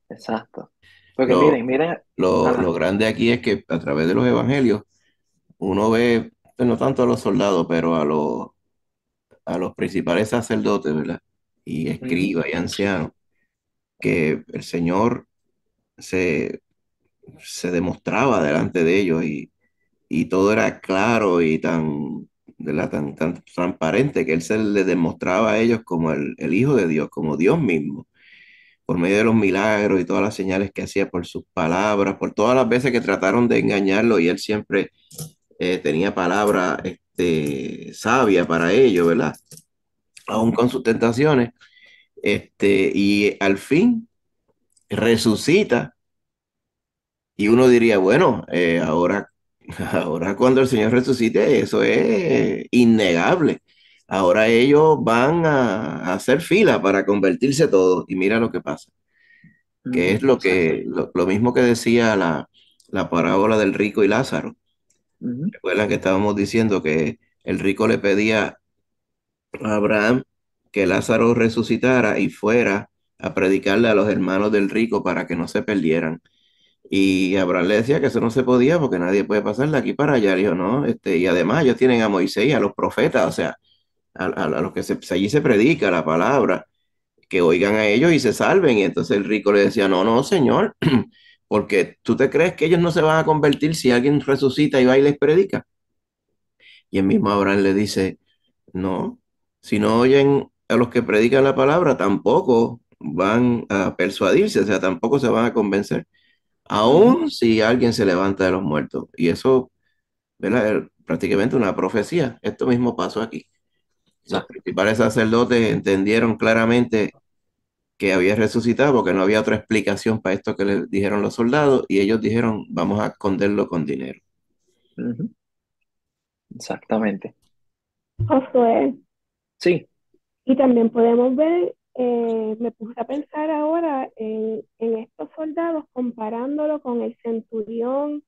exacto. Porque Lo, miren, lo ajá. grande aquí es que a través de los evangelios uno ve, pues, no tanto a los soldados, pero a los principales sacerdotes, ¿verdad? Y Ujú, escribas y ancianos, que el Señor se, se demostraba delante de ellos y todo era claro y tan, ¿verdad? Tan transparente que Él se le demostraba a ellos como el Hijo de Dios, como Dios mismo, por medio de los milagros y todas las señales que hacía por sus palabras, por todas las veces que trataron de engañarlo y Él siempre tenía palabra sabia para ellos, ¿verdad? Aún ujú, con sus tentaciones, y al fin resucita y uno diría, bueno, ahora, ahora cuando el Señor resucite, eso es innegable. Ahora ellos van a hacer fila para convertirse todos y mira lo que pasa, que es exacto. lo mismo que decía la parábola del rico y Lázaro. Ujú, Recuerdan que estábamos diciendo que el rico le pedía a Abraham que Lázaro resucitara y fuera a predicarle a los hermanos del rico para que no se perdieran. Y Abraham le decía que eso no se podía porque nadie puede pasar de aquí para allá. Le dijo, no, y además ellos tienen a Moisés y a los profetas, o sea, a los que allí se predica la palabra, que oigan a ellos y se salven. Y entonces el rico le decía, no, no, señor, porque tú te crees que ellos no se van a convertir si alguien resucita y va y les predica. Y el mismo Abraham le dice, no, si no oyen a los que predican la palabra, tampoco van a persuadirse, o sea, tampoco se van a convencer, ujú, aun si alguien se levanta de los muertos. Y eso, ¿verdad? Es prácticamente una profecía. Esto mismo pasó aquí. Los exacto. principales sacerdotes entendieron claramente que había resucitado porque no había otra explicación para esto que le dijeron los soldados y ellos dijeron, vamos a esconderlo con dinero. Ujú, exactamente. Josué. Sí. Y también podemos ver, me puse a pensar ahora en estos soldados comparándolo con el centurión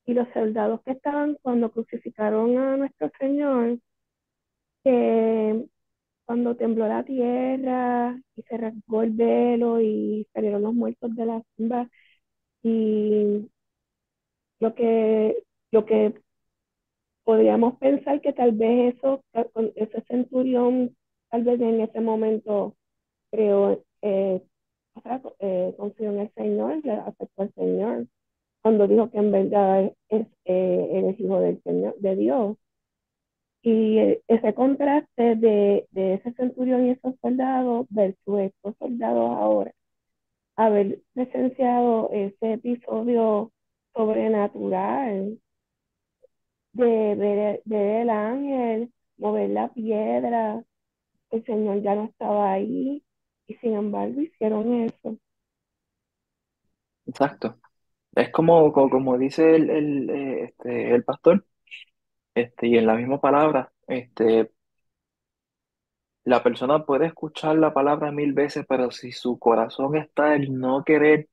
y los soldados que estaban cuando crucificaron a nuestro Señor, que cuando tembló la tierra y se rasgó el velo y salieron los muertos de la tumba y lo que, lo que podríamos pensar que tal vez eso, ese centurión, tal vez en ese momento creo, confió en el Señor, le aceptó al Señor, cuando dijo que en verdad eres hijo del Señor, de Dios. Y ese contraste de ese centurión y esos soldados versus estos soldados ahora, haber presenciado ese episodio sobrenatural ver el ángel, mover la piedra, el Señor ya no estaba ahí y sin embargo hicieron eso. Exacto. Es como dice el pastor, y en la misma palabra, la persona puede escuchar la palabra mil veces, pero si su corazón está en no querer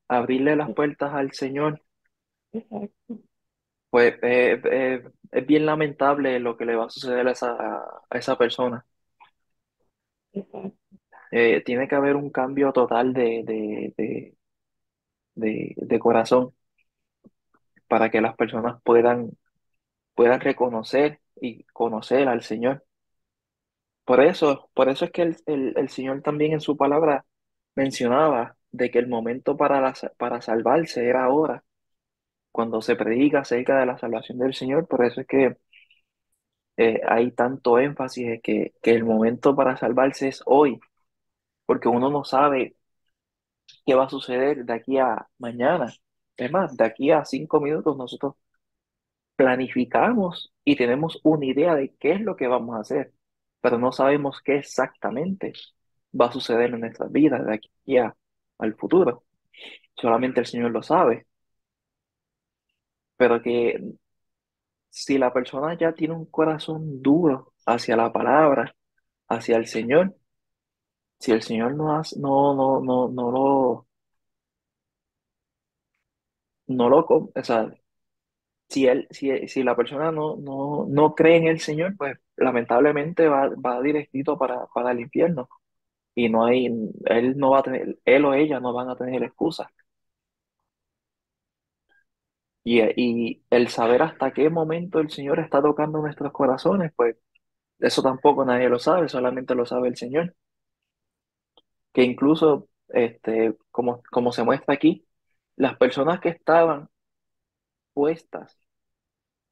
abrirle las puertas al Señor, Exacto, pues es bien lamentable lo que le va a suceder a esa persona. exacto, Tiene que haber un cambio total de corazón para que las personas puedan reconocer y conocer al Señor. Por eso es que el Señor también en su palabra mencionaba de que el momento para salvarse era ahora, cuando se predica acerca de la salvación del Señor. Por eso es que hay tanto énfasis en que el momento para salvarse es hoy, porque uno no sabe qué va a suceder de aquí a mañana. Es más, de aquí a 5 minutos nosotros planificamos y tenemos una idea de qué es lo que vamos a hacer, pero no sabemos qué exactamente va a suceder en nuestras vidas de aquí al futuro. Solamente el Señor lo sabe, pero que si la persona ya tiene un corazón duro hacia la palabra, hacia el Señor, si el Señor o sea, si la persona no cree en el Señor, pues lamentablemente va directito para el infierno. Y no hay, él no va a tener, él o ella no van a tener excusa. Y el saber hasta qué momento el Señor está tocando nuestros corazones, pues eso tampoco nadie lo sabe, solamente lo sabe el Señor. Que incluso, como se muestra aquí, las personas que estaban puestas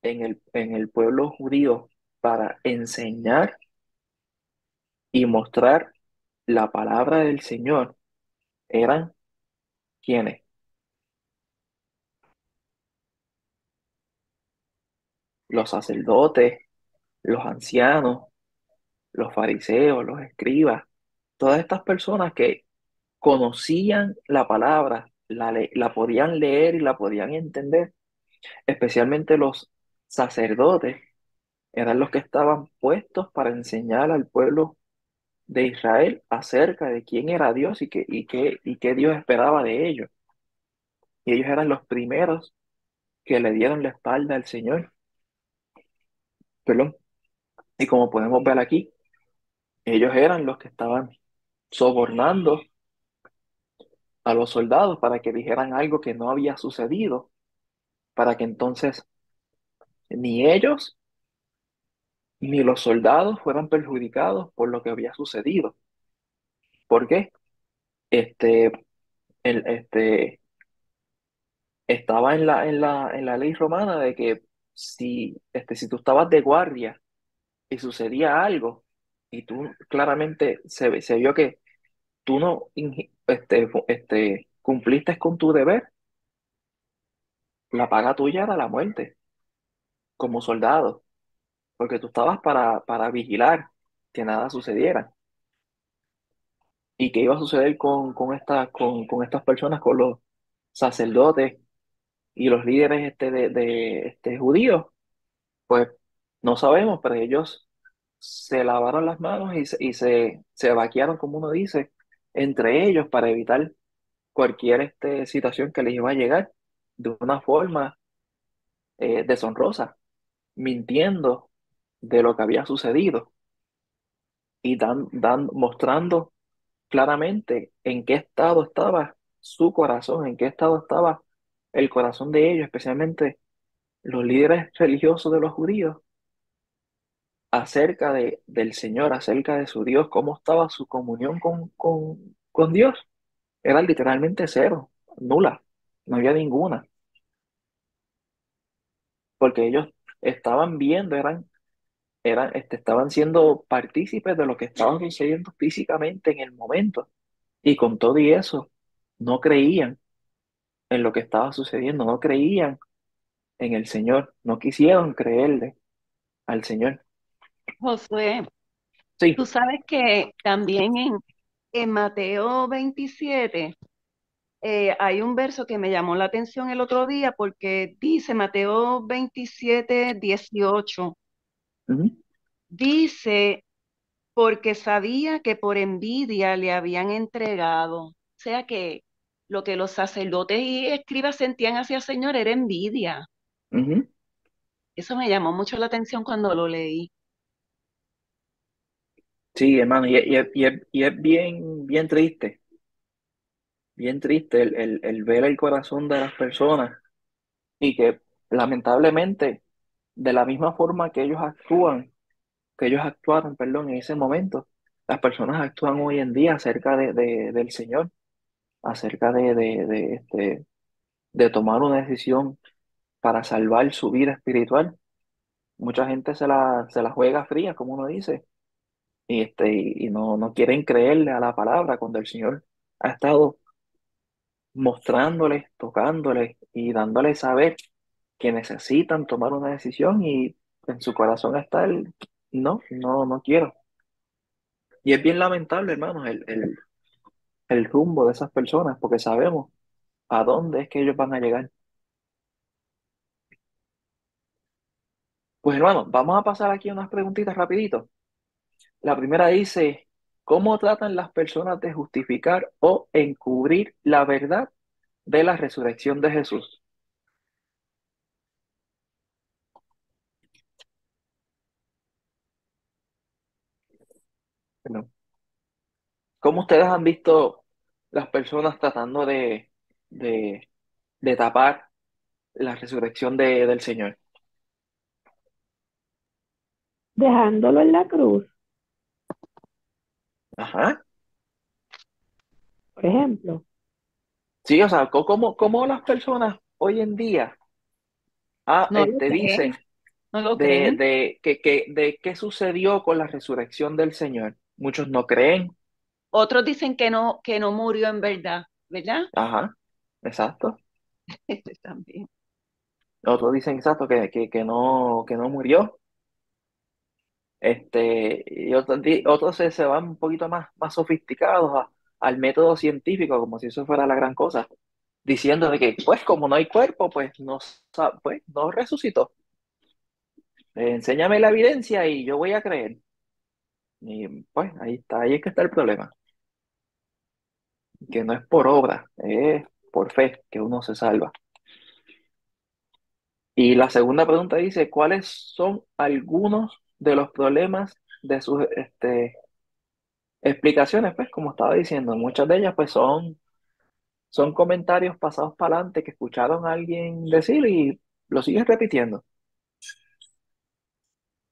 en el pueblo judío para enseñar y mostrar la palabra del Señor eran quienes, los sacerdotes, los ancianos, los fariseos, los escribas, todas estas personas que conocían la palabra, la podían leer y la podían entender, especialmente los sacerdotes, eran los que estaban puestos para enseñar al pueblo de Israel acerca de quién era Dios y qué Dios esperaba de ellos. Y ellos eran los primeros que le dieron la espalda al Señor. Perdón. Y como podemos ver aquí, ellos eran los que estaban sobornando a los soldados para que dijeran algo que no había sucedido, para que entonces ni ellos ni los soldados fueran perjudicados por lo que había sucedido. ¿Por qué? Este, el, este, estaba en la ley romana de que si tú estabas de guardia y sucedía algo, y tú claramente se vio que tú no cumpliste con tu deber, la paga tuya era la muerte como soldado, porque tú estabas para vigilar que nada sucediera. ¿Y qué iba a suceder con estas personas, con los sacerdotes y los líderes de judíos? Pues no sabemos, pero ellos se lavaron las manos y se vaquearon, como uno dice, entre ellos para evitar cualquier situación que les iba a llegar de una forma deshonrosa, mintiendo de lo que había sucedido y mostrando claramente en qué estado estaba su corazón, en qué estado estaba el corazón de ellos, especialmente los líderes religiosos de los judíos, acerca del Señor, acerca de su Dios, cómo estaba su comunión con Dios. Era literalmente cero, nula, no había ninguna, porque ellos estaban viendo, estaban siendo partícipes de lo que estaba sucediendo físicamente en el momento, y con todo y eso, no creían en lo que estaba sucediendo, no creían en el Señor, no quisieron creerle al Señor. Josué, Sí. tú sabes que también en Mateo 27 hay un verso que me llamó la atención el otro día porque dice Mateo 27:18, Ujú, dice, porque sabía que por envidia le habían entregado. O sea que lo que los sacerdotes y escribas sentían hacia el Señor era envidia. ujú. Eso me llamó mucho la atención cuando lo leí. Sí, hermano, y es bien triste el ver el corazón de las personas y que lamentablemente, de la misma forma que ellos actuaron, perdón, en ese momento, las personas actúan hoy en día acerca del Señor. acerca de tomar una decisión para salvar su vida espiritual. Mucha gente se la juega fría, como uno dice, y no quieren creerle a la palabra cuando el Señor ha estado mostrándoles, tocándoles y dándoles saber que necesitan tomar una decisión y en su corazón está el no quiero. Y es bien lamentable, hermanos, el rumbo de esas personas, porque sabemos a dónde es que ellos van a llegar. Pues hermanos, vamos a pasar aquí unas preguntitas rapidito. La primera dice, ¿cómo tratan las personas de justificar o encubrir la verdad de la resurrección de Jesús? Bueno, ¿cómo ustedes han visto las personas tratando de, de tapar la resurrección del Señor? Dejándolo en la cruz, Ajá. por ejemplo. Sí, o sea, ¿cómo las personas hoy en día No lo dicen creen, no lo creen. de qué sucedió con la resurrección del Señor? Muchos no creen. Otros dicen que no murió en verdad, ¿verdad? Ajá, exacto. Este también. Otros dicen exacto que no murió. Y otros se van un poquito más sofisticados al método científico, como si eso fuera la gran cosa, diciendo de que, pues, como no hay cuerpo, pues pues, no resucitó. Enséñame la evidencia y yo voy a creer. Y pues ahí está, ahí es que está el problema, que no es por obra, es por fe que uno se salva. Y la segunda pregunta dice, ¿cuáles son algunos de los problemas de sus explicaciones? Pues como estaba diciendo, muchas de ellas pues son comentarios pasados para adelante que escucharon a alguien decir y lo siguen repitiendo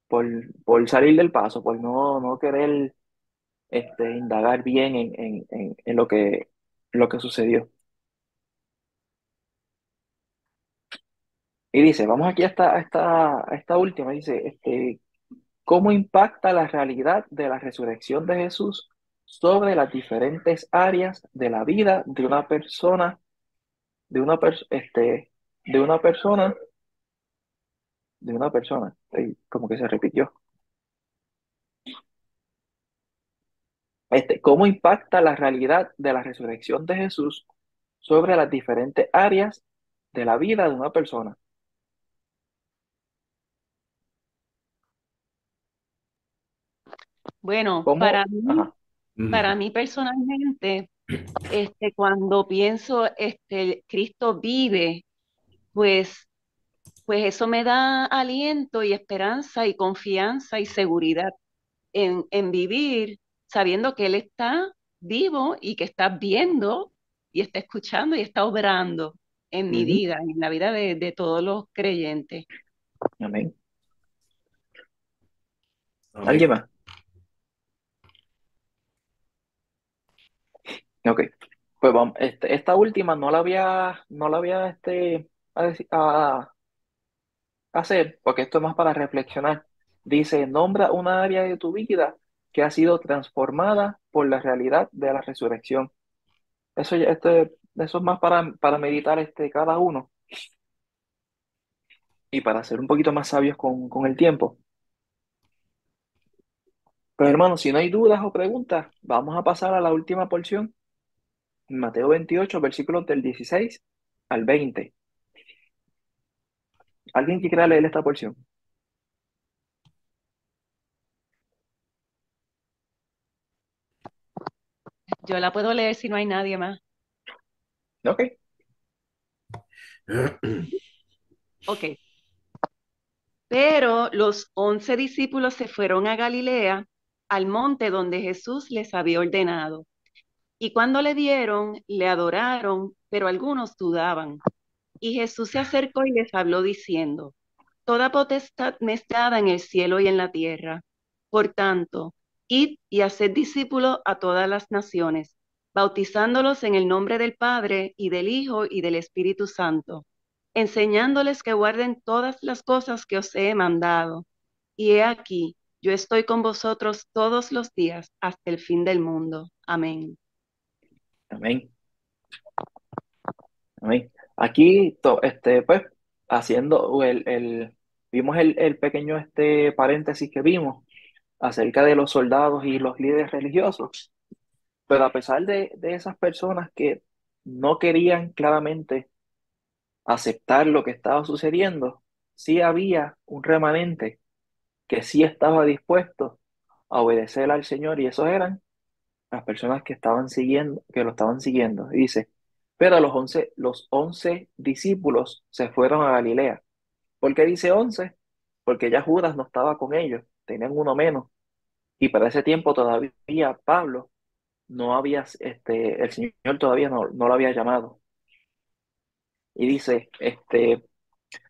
por, por salir del paso, por no querer indagar bien en lo que sucedió. Y dice, vamos aquí a esta última, dice, ¿cómo impacta la realidad de la resurrección de Jesús sobre las diferentes áreas de la vida de una persona, de una, pers- este, de una persona, de una persona? Como que se repitió. ¿Cómo impacta la realidad de la resurrección de Jesús sobre las diferentes áreas de la vida de una persona? Bueno, ¿Cómo? Ajá. para Ujú. mí personalmente, cuando pienso, Cristo vive, pues, pues eso me da aliento y esperanza y confianza y seguridad en vivir sabiendo que Él está vivo y que está viendo y está escuchando y está obrando en mi Ujú. vida, en la vida de todos los creyentes. Amén. ¿Alguien Amén. más? Ok. Pues vamos, esta última no la había a hacer, porque esto es más para reflexionar. Dice, nombra una área de tu vida que ha sido transformada por la realidad de la resurrección. Eso es más para meditar cada uno y para ser un poquito más sabios con el tiempo. Pero hermanos, si no hay dudas o preguntas, vamos a pasar a la última porción, Mateo 28 versículos del 16 al 20. ¿Alguien que quiera leer esta porción? Yo la puedo leer si no hay nadie más. Ok. Ok. Pero los 11 discípulos se fueron a Galilea, al monte donde Jesús les había ordenado. Y cuando le vieron, le adoraron, pero algunos dudaban. Y Jesús se acercó y les habló diciendo, Toda potestad me es dada en el cielo y en la tierra. Por tanto, id y haced discípulos a todas las naciones, bautizándolos en el nombre del Padre y del Hijo y del Espíritu Santo, enseñándoles que guarden todas las cosas que os he mandado. Y he aquí, yo estoy con vosotros todos los días hasta el fin del mundo. Amén. Amén. Amén. Aquí, pues, haciendo vimos el pequeño paréntesis que vimos acerca de los soldados y los líderes religiosos. Pero a pesar de esas personas que no querían claramente aceptar lo que estaba sucediendo, sí había un remanente que sí estaba dispuesto a obedecer al Señor, y esos eran las personas que estaban siguiendo, que lo estaban siguiendo. Y dice, pero los once discípulos se fueron a Galilea. ¿Por qué dice 11? Porque ya Judas no estaba con ellos, tenían uno menos. Y para ese tiempo todavía Pablo no había, el Señor todavía no lo había llamado. Y dice,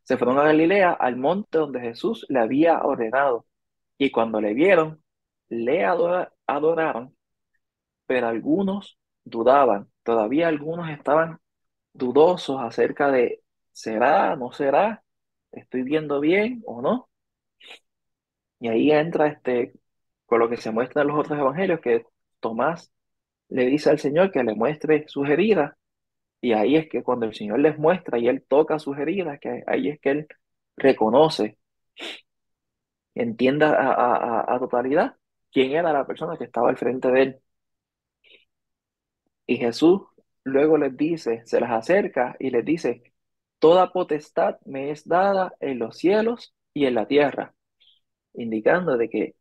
se fueron a Galilea, al monte donde Jesús le había ordenado. Y cuando le vieron, adoraron, pero algunos dudaban. Todavía algunos estaban dudosos acerca de, ¿será? ¿No será? ¿Estoy viendo bien o no? Y ahí entra con lo que se muestra en los otros evangelios, que Tomás le dice al Señor que le muestre sus heridas. Y ahí es que cuando el Señor les muestra y él toca sus heridas, que ahí es que él reconoce, entienda a totalidad quién era la persona que estaba al frente de él. Y Jesús luego les dice, se les acerca y les dice, toda potestad me es dada en los cielos y en la tierra, indicando de que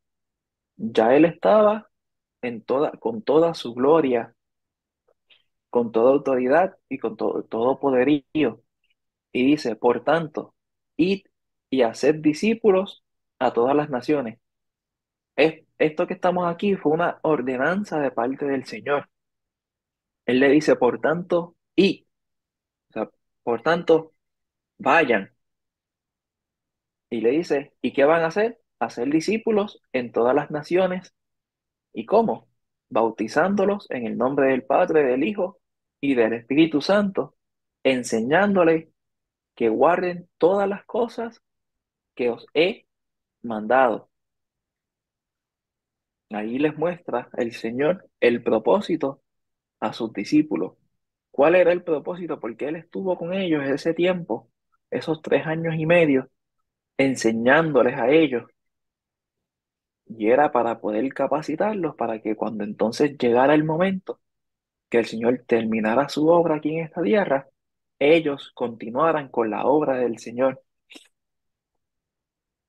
ya él estaba con toda su gloria, con toda autoridad y con todo poderío. Y dice, por tanto, id y haced discípulos a todas las naciones. Esto que estamos aquí fue una ordenanza de parte del Señor. Él le dice, por tanto, id, o sea, por tanto, vayan. Y le dice, ¿y qué van a hacer? Hacer discípulos en todas las naciones. ¿Y cómo? Bautizándolos en el nombre del Padre, del Hijo y del Espíritu Santo, enseñándoles que guarden todas las cosas que os he mandado. Ahí les muestra el Señor el propósito a sus discípulos. ¿Cuál era el propósito? Porque Él estuvo con ellos ese tiempo, esos 3 años y medio, enseñándoles a ellos. Y era para poder capacitarlos para que cuando entonces llegara el momento que el Señor terminara su obra aquí en esta tierra, ellos continuaran con la obra del Señor.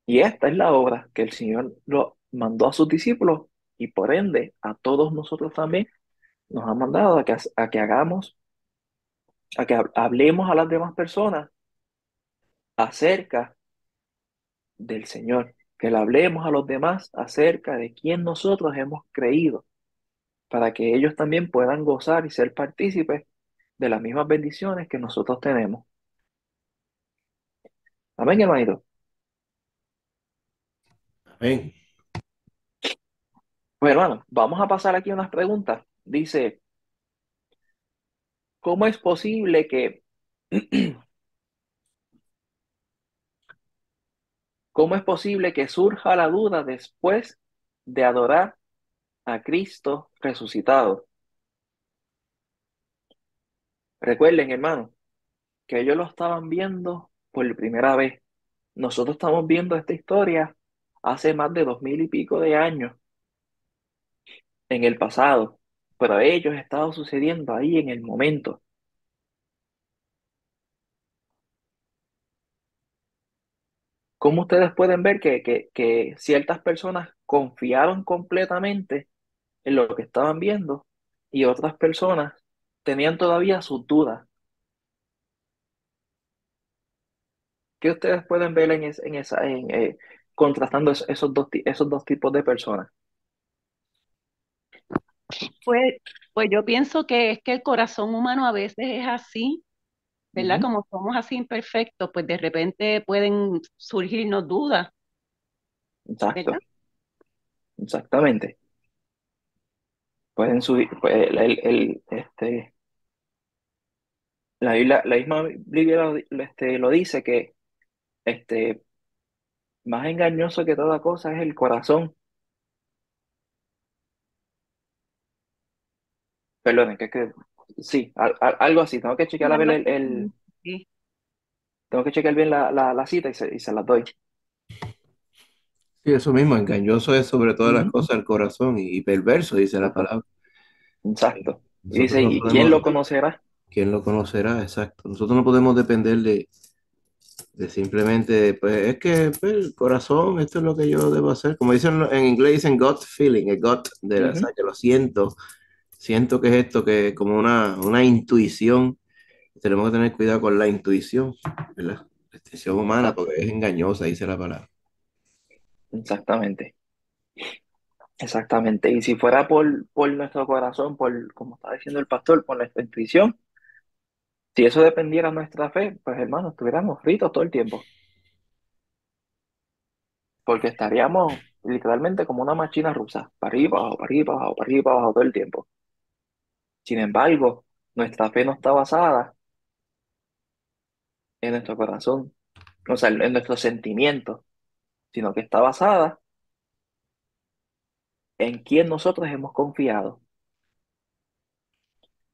Y esta es la obra que el Señor lo mandó a sus discípulos, y por ende a todos nosotros también nos ha mandado a que hagamos, a que hablemos a las demás personas acerca del Señor, que le hablemos a los demás acerca de quién nosotros hemos creído, para que ellos también puedan gozar y ser partícipes de las mismas bendiciones que nosotros tenemos. Amén, hermanito. Amén. Pues hermano, vamos a pasar aquí unas preguntas. Dice, ¿cómo es posible que, cómo es posible que surja la duda después de adorar a Cristo resucitado? Recuerden, hermano, que ellos lo estaban viendo por primera vez. Nosotros estamos viendo esta historia hace más de 2000 y pico de años en el pasado, pero a ellos estaba sucediendo ahí en el momento. ¿Cómo ustedes pueden ver que ciertas personas confiaron completamente en lo que estaban viendo y otras personas tenían todavía sus dudas? ¿Qué ustedes pueden ver contrastando esos dos tipos de personas? Pues, pues yo pienso que es que el corazón humano a veces es así, ¿verdad? Ujú. Como somos así imperfectos, pues de repente pueden surgirnos dudas, ¿verdad? Exacto, exactamente. Pueden subir, pues, la misma Biblia lo dice que este, más engañoso que toda cosa es el corazón. Perdonen, sí, algo así. Tengo que chequear a ver Algo así. Sí. tengo que chequear bien la cita y se las doy. Sí, eso mismo, engañoso es sobre todas las Ujú, cosas el corazón y perverso, dice la exacto. palabra. Exacto. Y Nosotros dice, no ¿y quién podemos, lo conocerá? ¿quién lo conocerá? Exacto. Nosotros no podemos depender de simplemente, pues es que pues, el corazón, esto es lo que yo debo hacer. Como dicen en inglés, dicen gut feeling, el gut, o sea, Ujú, que lo siento, siento que es esto, que como una intuición. Tenemos que tener cuidado con la intuición, ¿verdad? La intuición humana, porque exacto. es engañosa, dice la palabra. Exactamente. Exactamente. Y si fuera por nuestro corazón, como está diciendo el pastor, por nuestra intuición, si eso dependiera de nuestra fe, pues hermanos, estuviéramos fritos todo el tiempo, porque estaríamos literalmente como una máquina rusa, para arriba, abajo, para arriba, abajo, para arriba, abajo todo el tiempo. Sin embargo, nuestra fe no está basada en nuestro corazón, o sea, en nuestros sentimientos, sino que está basada en quién nosotros hemos confiado.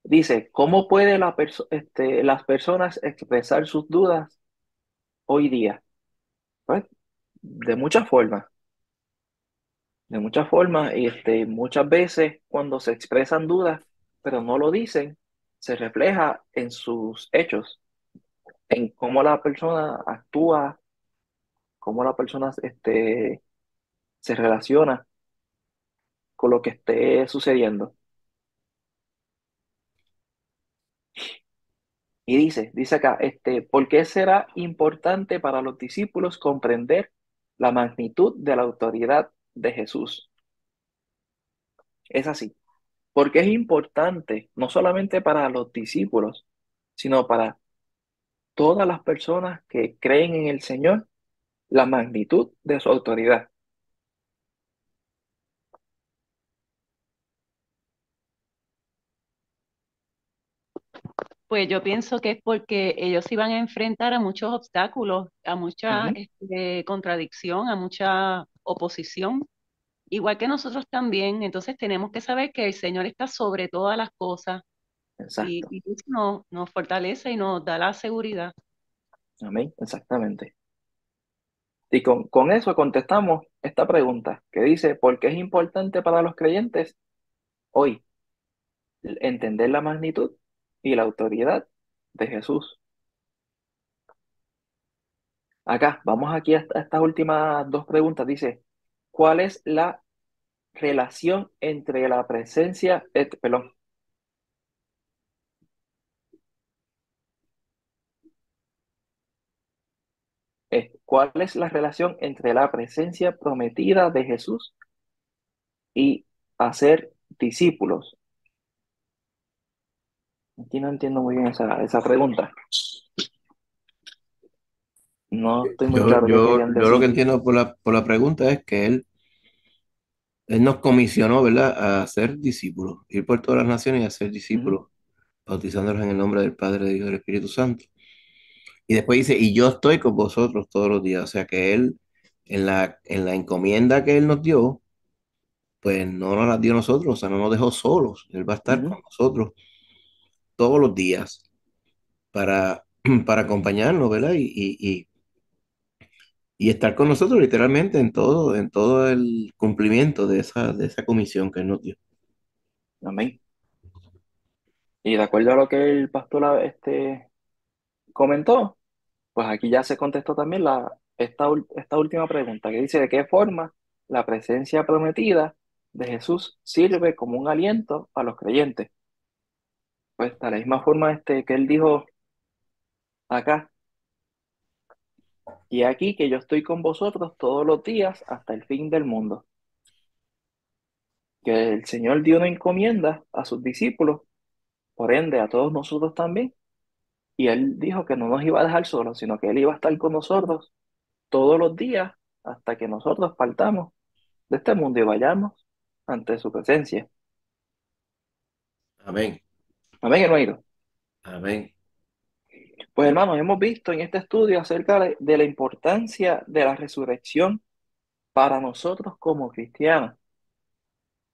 Dice, ¿cómo puede las personas expresar sus dudas hoy día? Pues, de muchas formas, de muchas formas, y muchas veces cuando se expresan dudas, pero no lo dicen, se refleja en sus hechos, en cómo la persona actúa, cómo la persona se relaciona con lo que esté sucediendo. Y dice acá, ¿por qué será importante para los discípulos comprender la magnitud de la autoridad de Jesús? Es así, porque es importante no solamente para los discípulos, sino para todas las personas que creen en el Señor, la magnitud de su autoridad. Pues yo pienso que es porque ellos iban a enfrentar a muchos obstáculos, a mucha Ujú, contradicción, a mucha oposición, igual que nosotros también. Entonces tenemos que saber que el Señor está sobre todas las cosas exacto. y eso nos fortalece y nos da la seguridad. Amén, exactamente. Y con eso contestamos esta pregunta que dice, ¿por qué es importante para los creyentes hoy entender la magnitud y la autoridad de Jesús? Acá, vamos aquí a estas últimas dos preguntas. Dice, ¿cuál es la relación entre la presencia, perdón, ¿cuál es la relación entre la presencia prometida de Jesús y hacer discípulos? Aquí no entiendo muy bien esa pregunta. No estoy muy claro qué querían Yo lo que decir. entiendo por la pregunta es que él nos comisionó, ¿verdad?, a ser discípulos, ir por todas las naciones y a ser Ujú, discípulos, bautizándolos en el nombre del Padre, del Hijo y del Espíritu Santo. Y después dice, y yo estoy con vosotros todos los días. O sea que él, en la encomienda que él nos dio, pues no nos la dio a nosotros, o sea, no nos dejó solos. Él va a estar ujú, con nosotros todos los días para, para acompañarnos, ¿verdad? Y estar con nosotros literalmente en todo el cumplimiento de esa comisión que él nos dio. amén. Y de acuerdo a lo que el pastor comentó, pues aquí ya se contestó también esta última pregunta que dice de qué forma la presencia prometida de Jesús sirve como un aliento a los creyentes. Pues de la misma forma que él dijo acá, y aquí que yo estoy con vosotros todos los días hasta el fin del mundo. Que el Señor dio una encomienda a sus discípulos, por ende a todos nosotros también, y él dijo que no nos iba a dejar solos, sino que él iba a estar con nosotros todos los días hasta que nosotros partamos de este mundo y vayamos ante su presencia. Amén. Amén, hermanito. Amén. Pues hermanos, hemos visto en este estudio acerca de la importancia de la resurrección para nosotros como cristianos.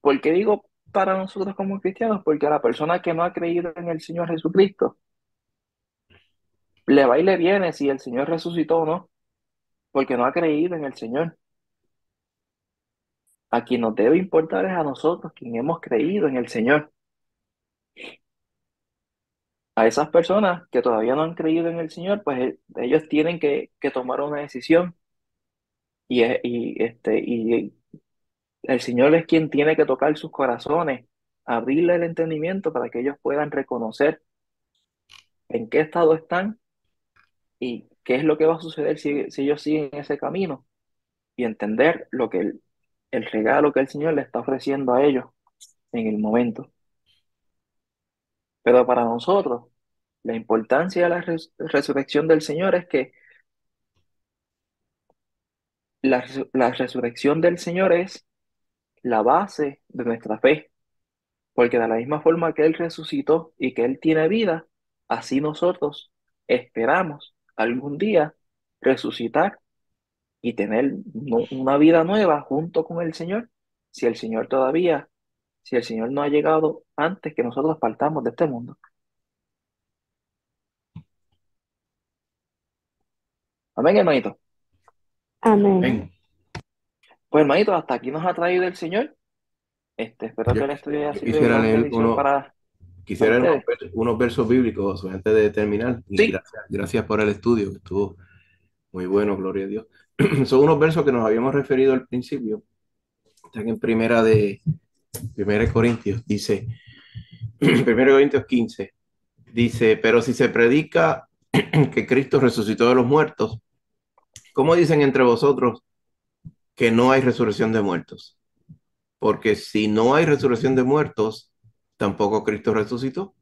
¿Por qué digo para nosotros como cristianos? Porque a la persona que no ha creído en el Señor Jesucristo, le va y le viene si el Señor resucitó o no, porque no ha creído en el Señor. A quien nos debe importar es a nosotros, quien hemos creído en el Señor. A esas personas que todavía no han creído en el Señor, pues ellos tienen que tomar una decisión y el Señor es quien tiene que tocar sus corazones, abrirle el entendimiento para que ellos puedan reconocer en qué estado están y qué es lo que va a suceder si ellos siguen ese camino y entender lo que el regalo que el Señor le está ofreciendo a ellos en el momento. Pero para nosotros, la importancia de la resurrección del Señor es que la resurrección del Señor es la base de nuestra fe, porque de la misma forma que Él resucitó y que Él tiene vida, así nosotros esperamos algún día resucitar y tener una vida nueva junto con el Señor, si el Señor todavía, si el Señor no ha llegado antes que nosotros partamos de este mundo. Amén, hermanito. Amén. Amén. Pues hermanito, hasta aquí nos ha traído el Señor. Espero Yo, que el estudio haya yo sido de quisiera gran leer bendición para quisiera leer ustedes. unos versos bíblicos antes de terminar. Y Sí, gracias por el estudio, que estuvo muy bueno, gloria a Dios. Son unos versos que nos habíamos referido al principio. Están en primera de Corintios. Dice, primera de Corintios 15. Dice, pero si se predica que Cristo resucitó de los muertos, ¿cómo dicen entre vosotros que no hay resurrección de muertos? Porque si no hay resurrección de muertos, tampoco Cristo resucitó.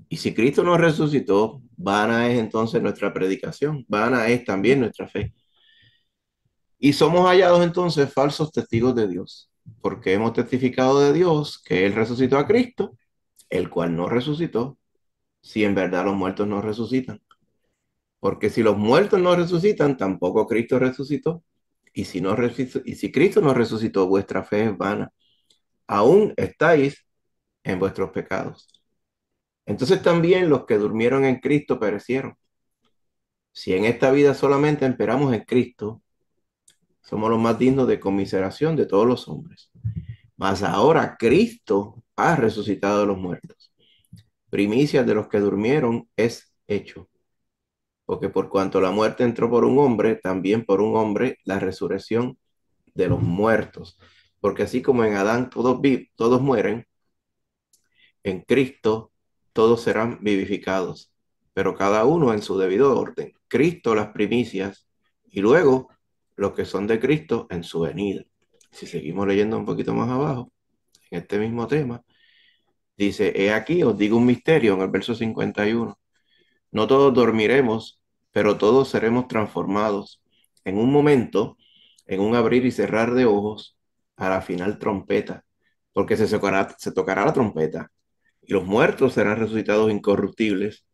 Y si Cristo no resucitó, vana es entonces nuestra predicación, vana es también nuestra fe. Y somos hallados entonces falsos testigos de Dios, porque hemos testificado de Dios que Él resucitó a Cristo, el cual no resucitó, si en verdad los muertos no resucitan. Porque si los muertos no resucitan, tampoco Cristo resucitó. Y si Cristo no resucitó, vuestra fe es vana. Aún estáis en vuestros pecados. Entonces también los que durmieron en Cristo perecieron. Si en esta vida solamente esperamos en Cristo, somos los más dignos de conmiseración de todos los hombres. Mas ahora Cristo ha resucitado de los muertos. Primicias de los que durmieron es hecho. Porque por cuanto la muerte entró por un hombre, también por un hombre la resurrección de los muertos. Porque así como en Adán todos mueren, en Cristo todos serán vivificados, pero cada uno en su debido orden. Cristo las primicias y luego los que son de Cristo en su venida. Si seguimos leyendo un poquito más abajo, en este mismo tema, dice, he aquí, os digo un misterio en el verso 51. No todos dormiremos, pero todos seremos transformados en un momento, en un abrir y cerrar de ojos, a la final trompeta, porque se tocará la trompeta y los muertos serán resucitados incorruptibles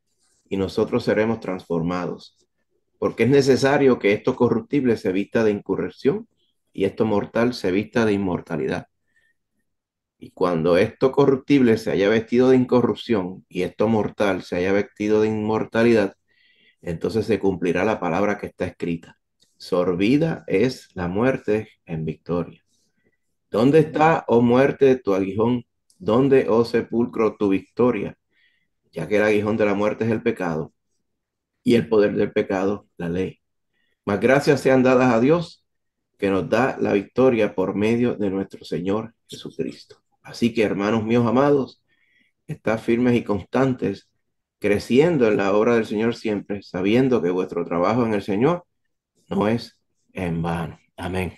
y nosotros seremos transformados, porque es necesario que esto corruptible se vista de incorrupción y esto mortal se vista de inmortalidad. Y cuando esto corruptible se haya vestido de incorrupción y esto mortal se haya vestido de inmortalidad, entonces se cumplirá la palabra que está escrita. Sorbida es la muerte en victoria. ¿Dónde está, oh muerte, tu aguijón? ¿Dónde, oh sepulcro, tu victoria? Ya que el aguijón de la muerte es el pecado y el poder del pecado, la ley. Mas gracias sean dadas a Dios que nos da la victoria por medio de nuestro Señor Jesucristo. Así que, hermanos míos amados, estad firmes y constantes, creciendo en la obra del Señor siempre, sabiendo que vuestro trabajo en el Señor no es en vano. Amén.